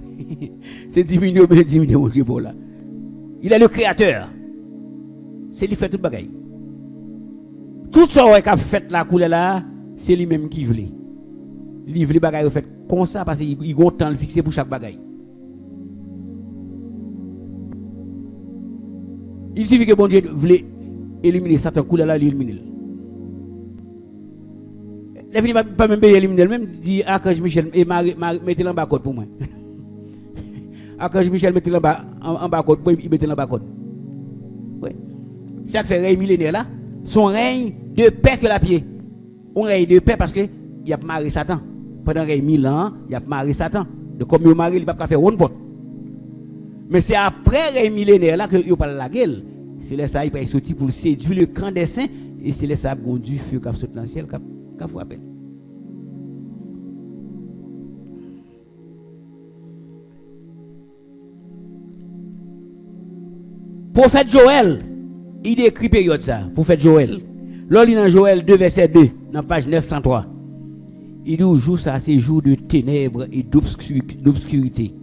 C'est diminuer bon Dieu voilà. Il est le créateur. C'est lui qui fait tout le bagaille. Tout ça qu'il a fait la couleur là, c'est lui-même qui veut. Il veut les bagailles fait comme ça parce qu'il a un temps fixé pour chaque bagaille. Il suffit que bon Dieu voulait éliminer Satan couleur là, il élimine. Les filles pas même éliminer même dit Archange Michel et mettez en bas code pour moi. Archange Michel mettez en bas code, il mettez en bas code. Oui. Ça fait règne millénaire là, son règne de paix que la pied. On règne de paix parce que il a marré Satan. Pendant 1000 ans, il a marré Satan. Donc comme il marré, il va pas faire one pot. Mais c'est après règne millénaire là que il parle la gueule. C'est là ça il va sortir pour séduire le camp des saints et c'est là ça bon du feu qui saute dans le ciel qui frappe. Prophète Joël, il décrit période ça, prophète Joël. Là, il dans Joël 2, verset 2, dans page 903. Il dit, jour ça, c'est jour de ténèbres et d'obscurité.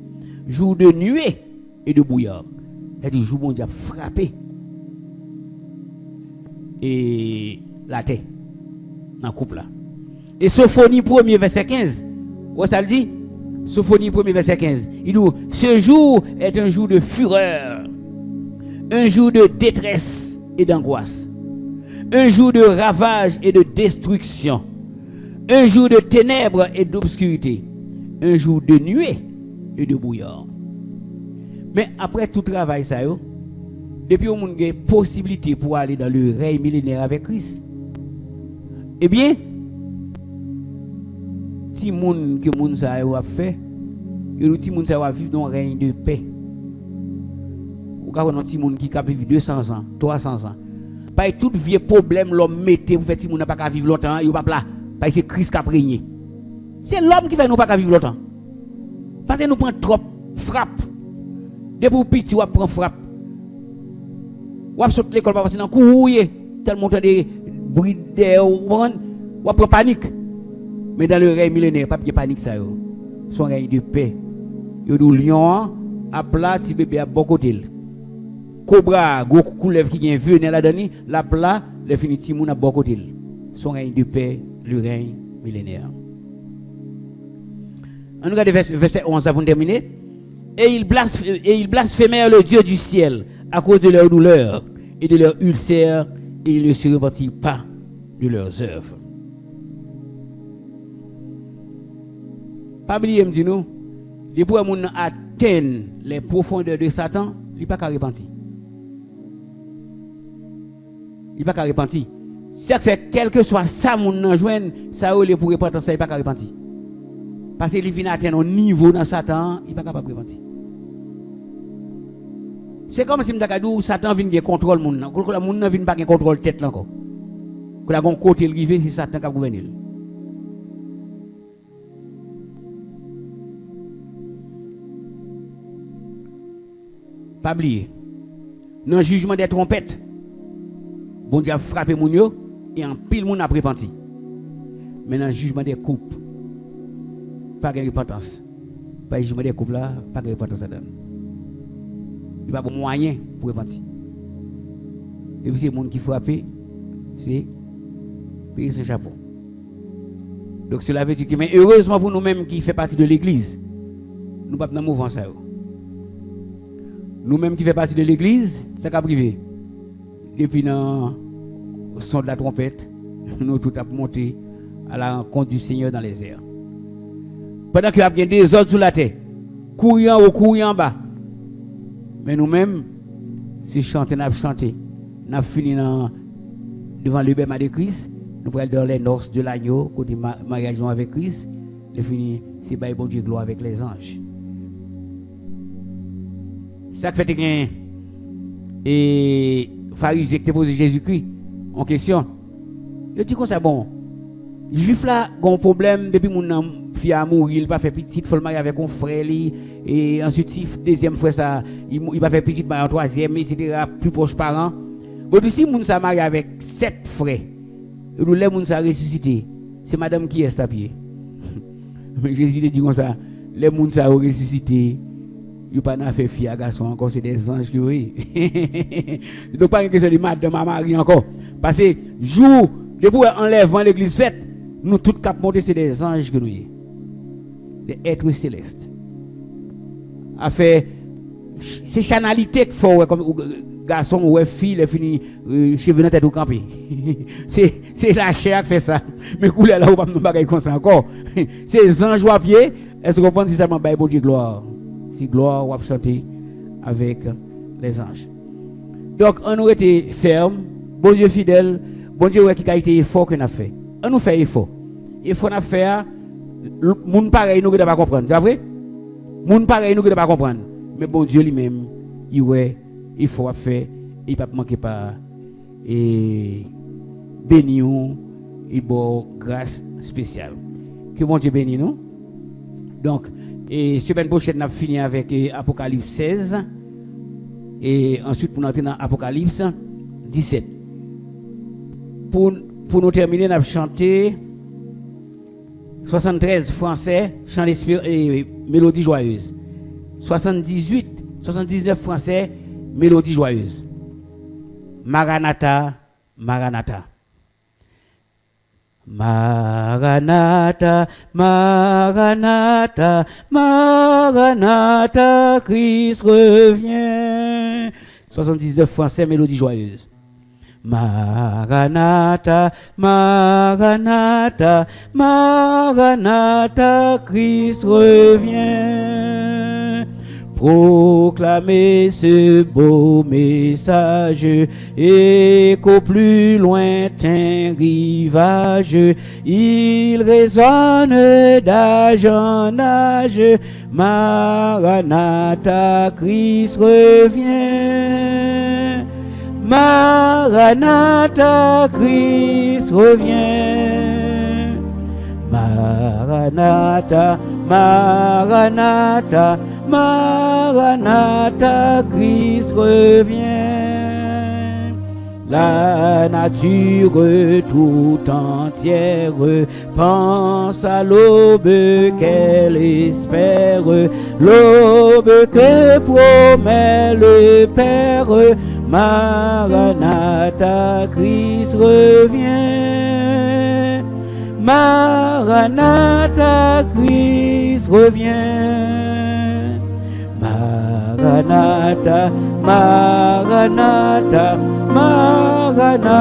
Jour de nuée et de brouillard. C'est-à-dire, jour où Dieu a frappé. Et la terre, dans le couple là. Et Sophonie 1er, verset 15. Où ça le dit? Sophonie 1er, verset 15. Il dit, ce jour est un jour de fureur. Un jour de détresse et d'angoisse. Un jour de ravage et de destruction. Un jour de ténèbres et d'obscurité. Un jour de nuée et de brouillard. Mais après tout travail, ça, depuis qu'on a une possibilité pour aller dans le règne millénaire avec Christ, eh bien, si moun que moun ça a fait, et si moun ça va vivre dans un règne de paix. Ou quand on a un petit monde qui a vivre 200 ans, 300 ans. Pas tout vieux problème l'homme mette pour faire petit monde n'a pas vivre longtemps, il pas là. Parce que c'est Christ qui a régné. C'est l'homme qui fait nous pas vivre longtemps. Parce que nous prend trop frappe. Depuis petit on prend frappe. On saute l'école parce que dans courir tellement de bruit d'air on prend panique. Mais dans le règne millénaire pas de panique ça yo. Son règne de paix. Yo do lion à plat ti bébé à bon côté. Cobra, gros couleuvre qui vient venir là-dedans, la plat, les finiti moun à bon côté. Son règne de paix, le règne millénaire. On regarde verset 11 avant de terminer. Et ils blasphémèrent le Dieu du ciel à cause de leur douleur et de leur ulcère, et ils ne se repentirent pas de leurs œuvres. Pas oublier me dit nous, les pour moun atteindre les profondeurs de Satan, il pas qu'à repentir. Il pas qu'à repentir. C'est que quel que soit ça moun nan joine, ça ou les pour repentir ça il pas qu'à repentir. Parce qu'il vient atteindre un niveau dans Satan, il pas capable de repentir. C'est comme si m'dakadou Satan vient de contrôle moun nan. Que la moun nan vient pas contrôle tête là encore. Que la gon côté le rivé c'est Satan qui a gouverné. Pas oublier. Dans le jugement des trompettes, bon Dieu a frappé moun yo et en pile moun a repenti. Mais dans le jugement des couples, pas de repentance. Pas le jugement des couples là, pas de repentance à donner. Il n'y a pas de moyen pour repentir. Et puis c'est les gens qui frappent, c'est payer ce chapeau. Donc cela veut dire que, mais heureusement pour nous-mêmes qui fait partie de l'église, nous ne sommes pas dans le mouvement ça. Nous-mêmes qui fait partie de l'église, c'est qu'à privé. Depuis le son de la trompette, nous tout avons monté à la rencontre du Seigneur dans les airs. Pendant qu'il y a bien des autres sur la terre, courant ou courant en bas. Mais nous-mêmes, si chanter, nous avons chanté. Nous avons fini devant le baptême de Christ. Nous allons dans les noces de l'agneau, côté mariage avec Christ. Nous fini, c'est by bon Dieu gloire avec les anges. C'est ça que fait que et pharisien qui posé Jésus-Christ, en question. Je dis comme ça, bon, juif là, a un problème depuis mon fille a mourir, il va faire petite, il faut le marier avec un frère, et ensuite, deuxième frère, ça, il va faire petite, marier en troisième, etc., plus proche parents. Bon, si mon ça marié avec 7 frères, et nous, les gens ça ressuscité, c'est madame qui est tapé. Mais Jésus dit comme ça, les gens ça ressuscité. Il n'y a pas fait fille à garçon encore, c'est des anges qui oui. Donc pas une question de madame à Marie encore. Parce que jour, depuis l'enlèvement de l'église faite, nous tous cap monter c'est des anges que nous y. Des êtres célestes. A fait c'est chanalité qu'il faut comme garçon ou fille les fini cheveux dans tête au camper. c'est la chair qui fait ça. Mais couleur là ou pas nous bagaille comme ça encore. C'est anges à pied, est-ce que vous comprenez si seulement bail bon Dieu gloire. Si gloire ou chanter avec les anges. Donc on nous été ferme, bon Dieu fidèle, bon Dieu qui a été effort qu'on a fait. On nous fait effort. Effort à faire, moun pareil nous ne pas comprendre, c'est vrai? Moun pareil nous ne pas comprendre. Mais bon Dieu lui-même, il faut faire, il pas manquer pas et béni nous et bon grâce spéciale. Que bon Dieu bénisse nous. Donc et semaine prochaine, on a fini avec Apocalypse 16. Et ensuite, pour entrer dans Apocalypse 17. Pour nous terminer, on a chanté 73 français, chant et mélodie joyeuse. 79 français, mélodie joyeuse. Maranatha, Maranatha. Maranatha, Maranatha, Maranatha, Christ revient. 79 français, mélodie joyeuse. Maranatha, Maranatha, Maranatha, Christ revient. Proclamez ce beau message et qu'au plus lointain rivage, il résonne d'âge en âge. Maranatha, Christ revient. Maranatha, Christ revient. Maranatha, Maranatha, Maranatha, Christ revient. La nature tout entière pense à l'aube qu'elle espère, l'aube que promet le Père. Maranatha, Christ revient. Maranatha, Christ revient. Maranatha, Maranatha, Maranatha,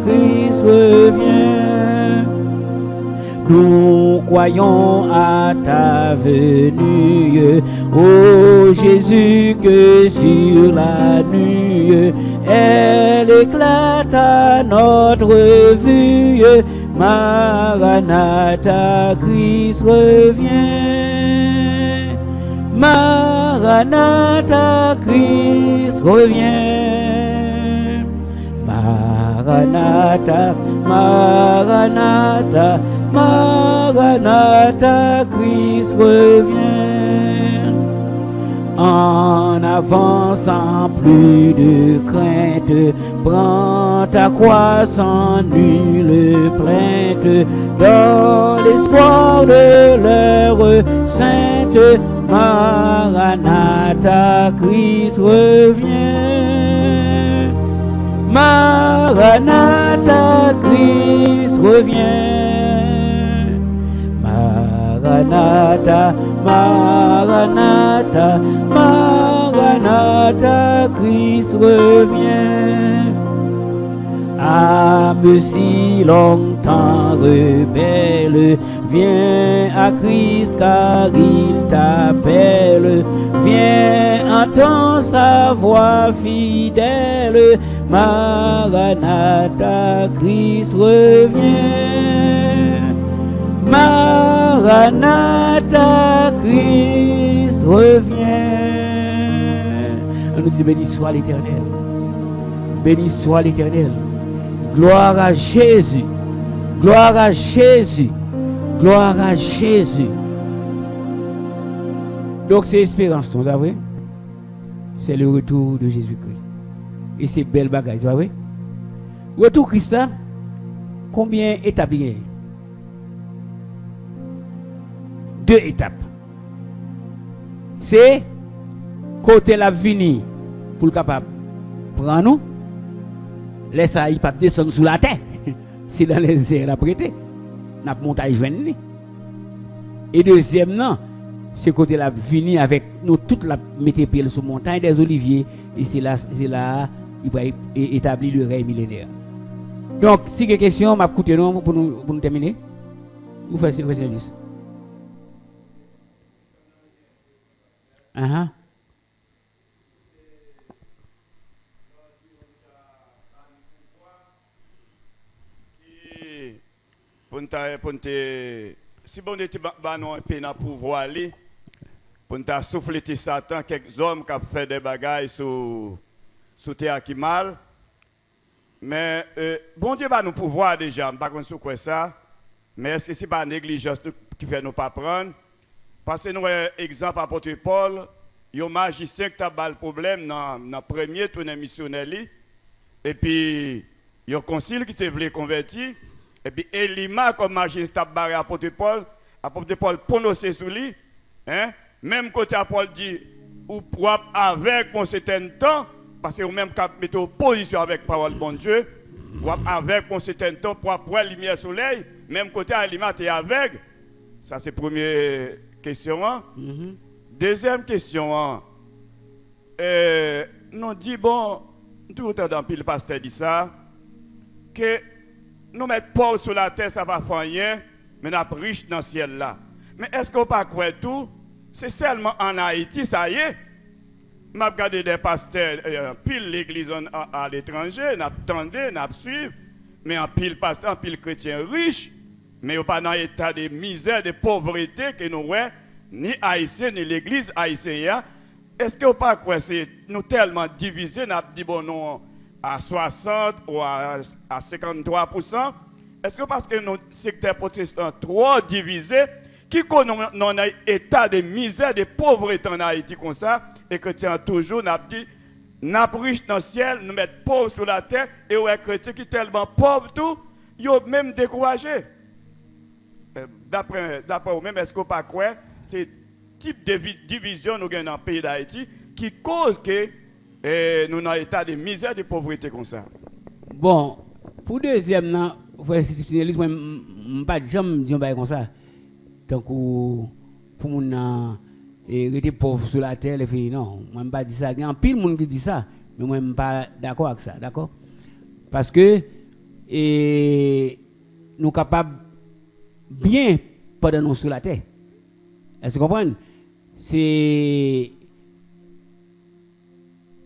Christ revient. Nous croyons à ta venue, ô Jésus, que sur la nuit, elle éclate à notre vue. Maranatha, Christ revient. Maranatha, Christ revient. Maranatha, Maranatha, Maranatha, Christ revient. En avant sans plus de crainte, prends ta croix sans nulle plainte, dans l'espoir de l'heure sainte. Maranatha, Christ revient. Maranatha, Christ revient. Maranatha, Maranatha, Maranatha, Christ revient. Âme si longtemps rebelle, viens à Christ car il t'appelle. Viens, entends sa voix fidèle. Maranatha, Christ revient. Maranatha, Christ revient. On nous dit béni soit l'Éternel. Béni soit l'Éternel. Gloire à Jésus. Gloire à Jésus. Gloire à Jésus. Donc c'est espérance, vous savez? C'est le retour de Jésus-Christ. Et c'est belle bagaille, vous savez? Retour Christ là, combien d'étapes il y a? 2 étapes. C'est côté la vini pour le capable prendre nous. Laisse ça, il pas descendre sous la terre. C'est dans les airs la prêter. N'a montagne joindre. Et deuxième non, c'est côté la vini avec nous toute la mettre pied sur montagne des oliviers et c'est là il va établir le règne millénaire. Donc si il y a des questions, m'a écouté non pour nous terminer. Vous faites ça. Si bon était un peu dans pouvoir ali pour ta souffler Satan quelques hommes qui fait des bagailles sous terre qui mal mais bon Dieu va nous pouvoir déjà pas contre quoi ça mais est-ce que c'est pas négligence qui fait nous pas prendre parce que nous exemple apôtre Paul yo magicien qui a le problème dans premier tournée missionnaire et puis yo concile qui te voulait convertir. Et puis Elima comme magistrat barré apôtre Paul prononcé sur lui hein même côté Paul dit ou propre avec un certain temps parce que ou même cap mettre opposition avec parole bon Dieu ou avec un certain temps pour voir lumière soleil même côté Elima tu es avec ça c'est première question hein? Deuxième question hein? Nous dit bon tout le temps dans pile pasteur dit ça que nous mettons pauvres sur la terre, ça va faire rien, mais nous sommes riches dans le ciel là. Mais est-ce qu'on ne peut pas croire tout? C'est seulement en Haïti, ça y est. Je regarde des pasteurs, pile l'église à l'étranger, nous attendons, nous suivons, mais en pile pasteur, en pile chrétien riche, mais pas dans l'état de misère, de pauvreté que nous voyons, ni haïtiens, ni l'église haïtienne. Est-ce qu'on ne peut pas croire que nous tellement divisés, nous avons dit bon non, à 60 ou à 53%, est-ce que parce que nos secteurs protestants trop divisés, qui connaissent un état de misère, de pauvreté en Haïti comme ça, et que tiens toujours, n'a dit, n'a riche dans le ciel, nous mettons pauvres sur la terre, et ouais, chrétiens qui sont tellement pauvres tout, ils ont même découragé. D'après vous-même, est-ce que vous ne croyez pas c'est type de division nous avons dans le pays d'Haïti qui cause que nous avons un état de misère, de pauvreté comme ça. Bon, pour deuxième, non, je ne pas jamais dire comme ça. Donc, pour nous rester pauvre sur la terre, non, je ne pas dire ça. Il y a un pile de monde qui dit ça, mais moi, je ne suis pas d'accord avec ça, d'accord? Parce que nous sommes capables bien pendant nous sur la terre. Est-ce que vous comprenez? C'est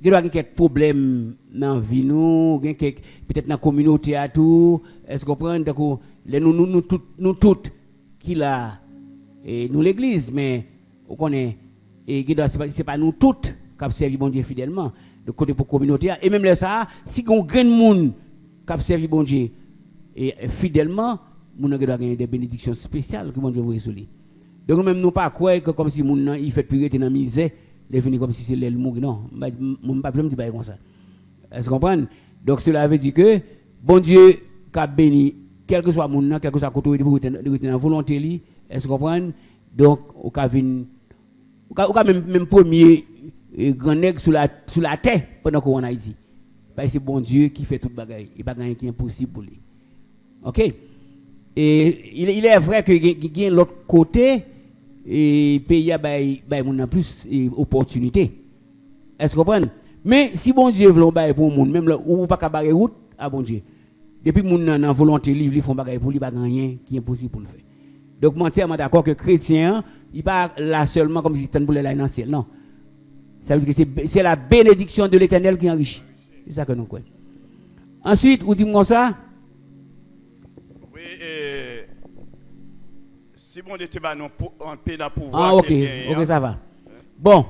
il y a quelques problèmes dans la vie, peut-être dans la communauté à tout. Est-ce que vous comprenez? Nous toutes qui là, nous l'église, mais vous connaissez, ce n'est pas nous toutes qui servent bon Dieu fidèlement, de côté pour la communauté. Et même là, ça, si on a un grand monde qui servent bon Dieu fidèlement, nous avons des bénédictions spéciales que bon Dieu vous sur lui. Donc, même nous pas croire que comme si nous il fait plus dans la misère. Les venir comme si c'est l'aile mourir. Non, je ne peux pas dire comme ça. Est-ce que vous comprenez? Donc cela veut dire que bon Dieu a béni, quel que soit mon nom, quel que soit le côté pour la volonté, est-ce que vous comprenez? Donc, on a même premier grand nègre sur la terre pendant qu'on est en Haïti. Parce que c'est bon Dieu qui fait toute bagaille. Il n'y a pas rien qui est impossible pour lui. Ok? Et il est vrai qu'il y a l'autre côté. Et pays a plus d'opportunités. Est-ce que vous comprenez? Mais si bon Dieu veut bailler pour le monde, même là où pas barrer route à bon Dieu. Depuis mon dans volonté libre, ils font bailler pour lui pas rien qui est impossible pour le faire. Donc moi entièrement d'accord que chrétien, il pas là seulement comme si c'était pour aller dans le ciel, non. Ça veut dire que c'est la bénédiction de l'Éternel qui enrichit. C'est ça que nous croyons. Ensuite, vous dites-moi ça? Oui, si bon Dieu te va nous en paix dans pouvoir. Ah, ok, ok, ça va. Bon,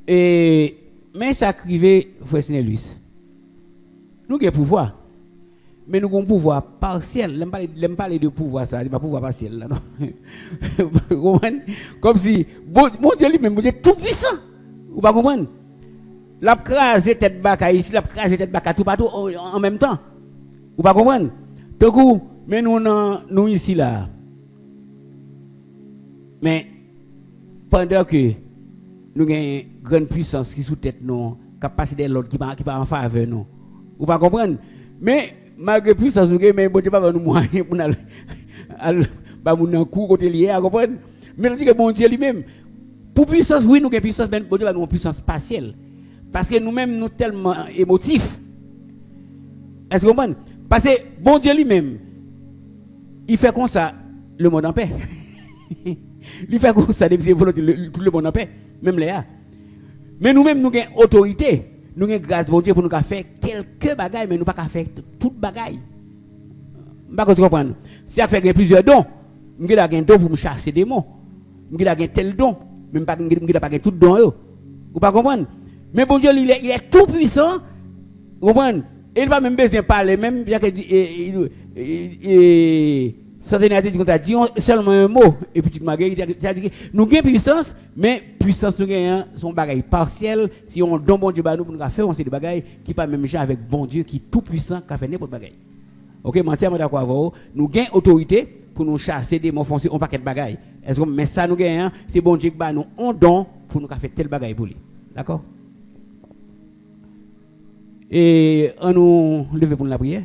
mais ça criait, frère Sénélus. Nous avons pouvoir. mais nous avons un pouvoir partiel. L'aime parler de pouvoir, ça, c'est pas pouvoir partiel là, non. Comme si, bon Dieu lui-même, bon Dieu tout puissant. Vous pas comprendre? La crase tête baka ici, la crase tête baka tout partout en même temps. Vous pas comprendre? Donc, mais nous ici là. Mais pendant que nous avons une grande puissance qui sous tête nous, capacité de l'autre qui pas en faveur nous. Vous pas comprendre? Mais malgré puissance nous avons, mais bon Dieu pas nous moyen pour nous ba mon coup côté lié, vous comprendre? Mais on dit que bon Dieu lui-même pour puissance oui nous avons puissance, mais bon Dieu va nous une puissance partielle. Parce que nous-mêmes nous tellement émotifs. Est-ce que vous comprenez? Parce que bon Dieu lui-même il fait comme ça le monde en paix. Il fait comme ça depuis tout le monde en paix, même Léa. Mais nous-mêmes, nous avons autorité, nous avons grâce bon Dieu pour nous faire quelques bagailles, mais nous ne pouvons pas faire toutes bagailles. Je ne comprends pas. Si on fait plusieurs dons, nous avons un don pour me chasser des mots. Nous avons tel don, mais nous n'avons pas tout don. Vous ne comprenez pas? Mais bon Dieu, il est tout puissant. Vous comprenez? Il n'a pas même besoin de parler, même bien que Satan a dit seulement un mot et petite Marguerite a dit nous avons puissance mais puissance nous gagnons son bagaille partiel si on donne bon Dieu nous pour nous faire on c'est des bagailles qui pas même genre avec bon Dieu qui tout puissant qui fait n'importe bagaille. OK, moi entièrement d'accord avec vous. Nous gagnons autorité pour nous chasser des mots foncés on paquet de bagaille. Est-ce que mais ça nous gagnons c'est bon Dieu qui nous on don pour nous faire tel bagaille pour lui. D'accord? Et on nous lever pour la prière.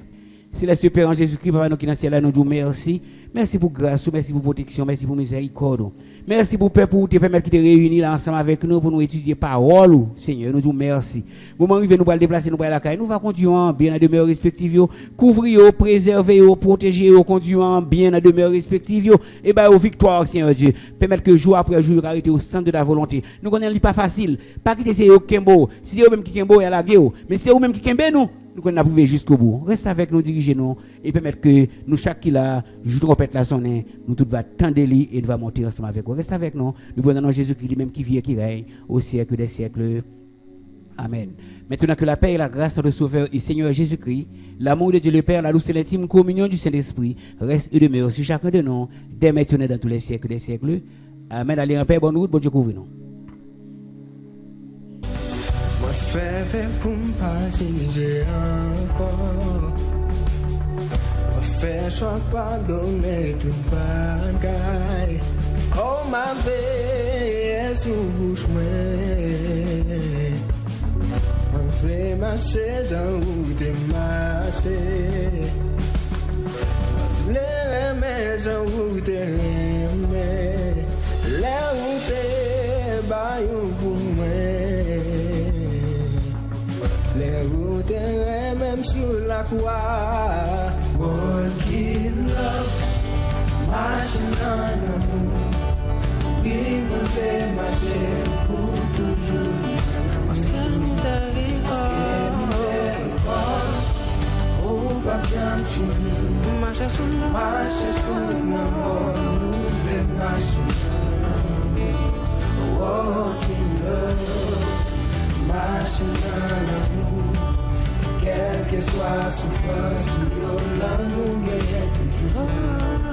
C'est le Père en Jésus-Christ, Papa, nous qui dans le ciel, nous disons merci. Merci pour grâce, merci pour protection, merci pour miséricorde. Merci pour Père, pour te permettre de te réunir là ensemble avec nous pour nous étudier parole. Seigneur, nous disons merci. Moment arrivé, nous allons déplacer, nous allons la caille. Nous allons conduire bien dans demeure respective, couvrir, préserver, protéger, conduire bien dans demeure respective. Et bien, aux victoires, Seigneur Dieu. Permettre que jour après jour, nous arrêter au centre de ta volonté. Nous connaissons pas facile. Pas quitter c'est au Kembo. Si c'est eux même qui Kembo, il y a la guerre. Mais c'est eux même qui Kembe nous. Nous qu'on a prouvé jusqu'au bout. Reste avec nous, dirigez-nous et permettre que nous, chaque qui l'a, joue trompette la sonne, nous tous va tendre lui et nous va monter ensemble avec vous. Reste avec nous. Nous prenons Jésus-Christ lui-même qui vit et qui règne au siècle des siècles. Amen. Maintenant que la paix et la grâce de notre Sauveur et Seigneur Jésus-Christ, l'amour de Dieu le Père, la douce et l'intime communion du Saint-Esprit reste et demeure sur chacun de nous, dès maintenant dans tous les siècles des siècles. Amen. Allez en paix, bonne route, bon Dieu couvre nous. Fais pour m'passer encore. Fais choix pardonner tout bagaille. Oh ma vie sous bouche on fait marcher j'en route marcher. On fait mais j'en route mais la route baillou pour moi. Les routes même sur la croix. Walking love, marching en amour. Oui, mon fait marcher pour toujours. Parce que miséricorde, oh, pas bien fini. Marcher sur l'amour, nous les marcher en amour. Walking love. Marching dans l'amour, quelle que soit la souffrance, nous gagnons toujours.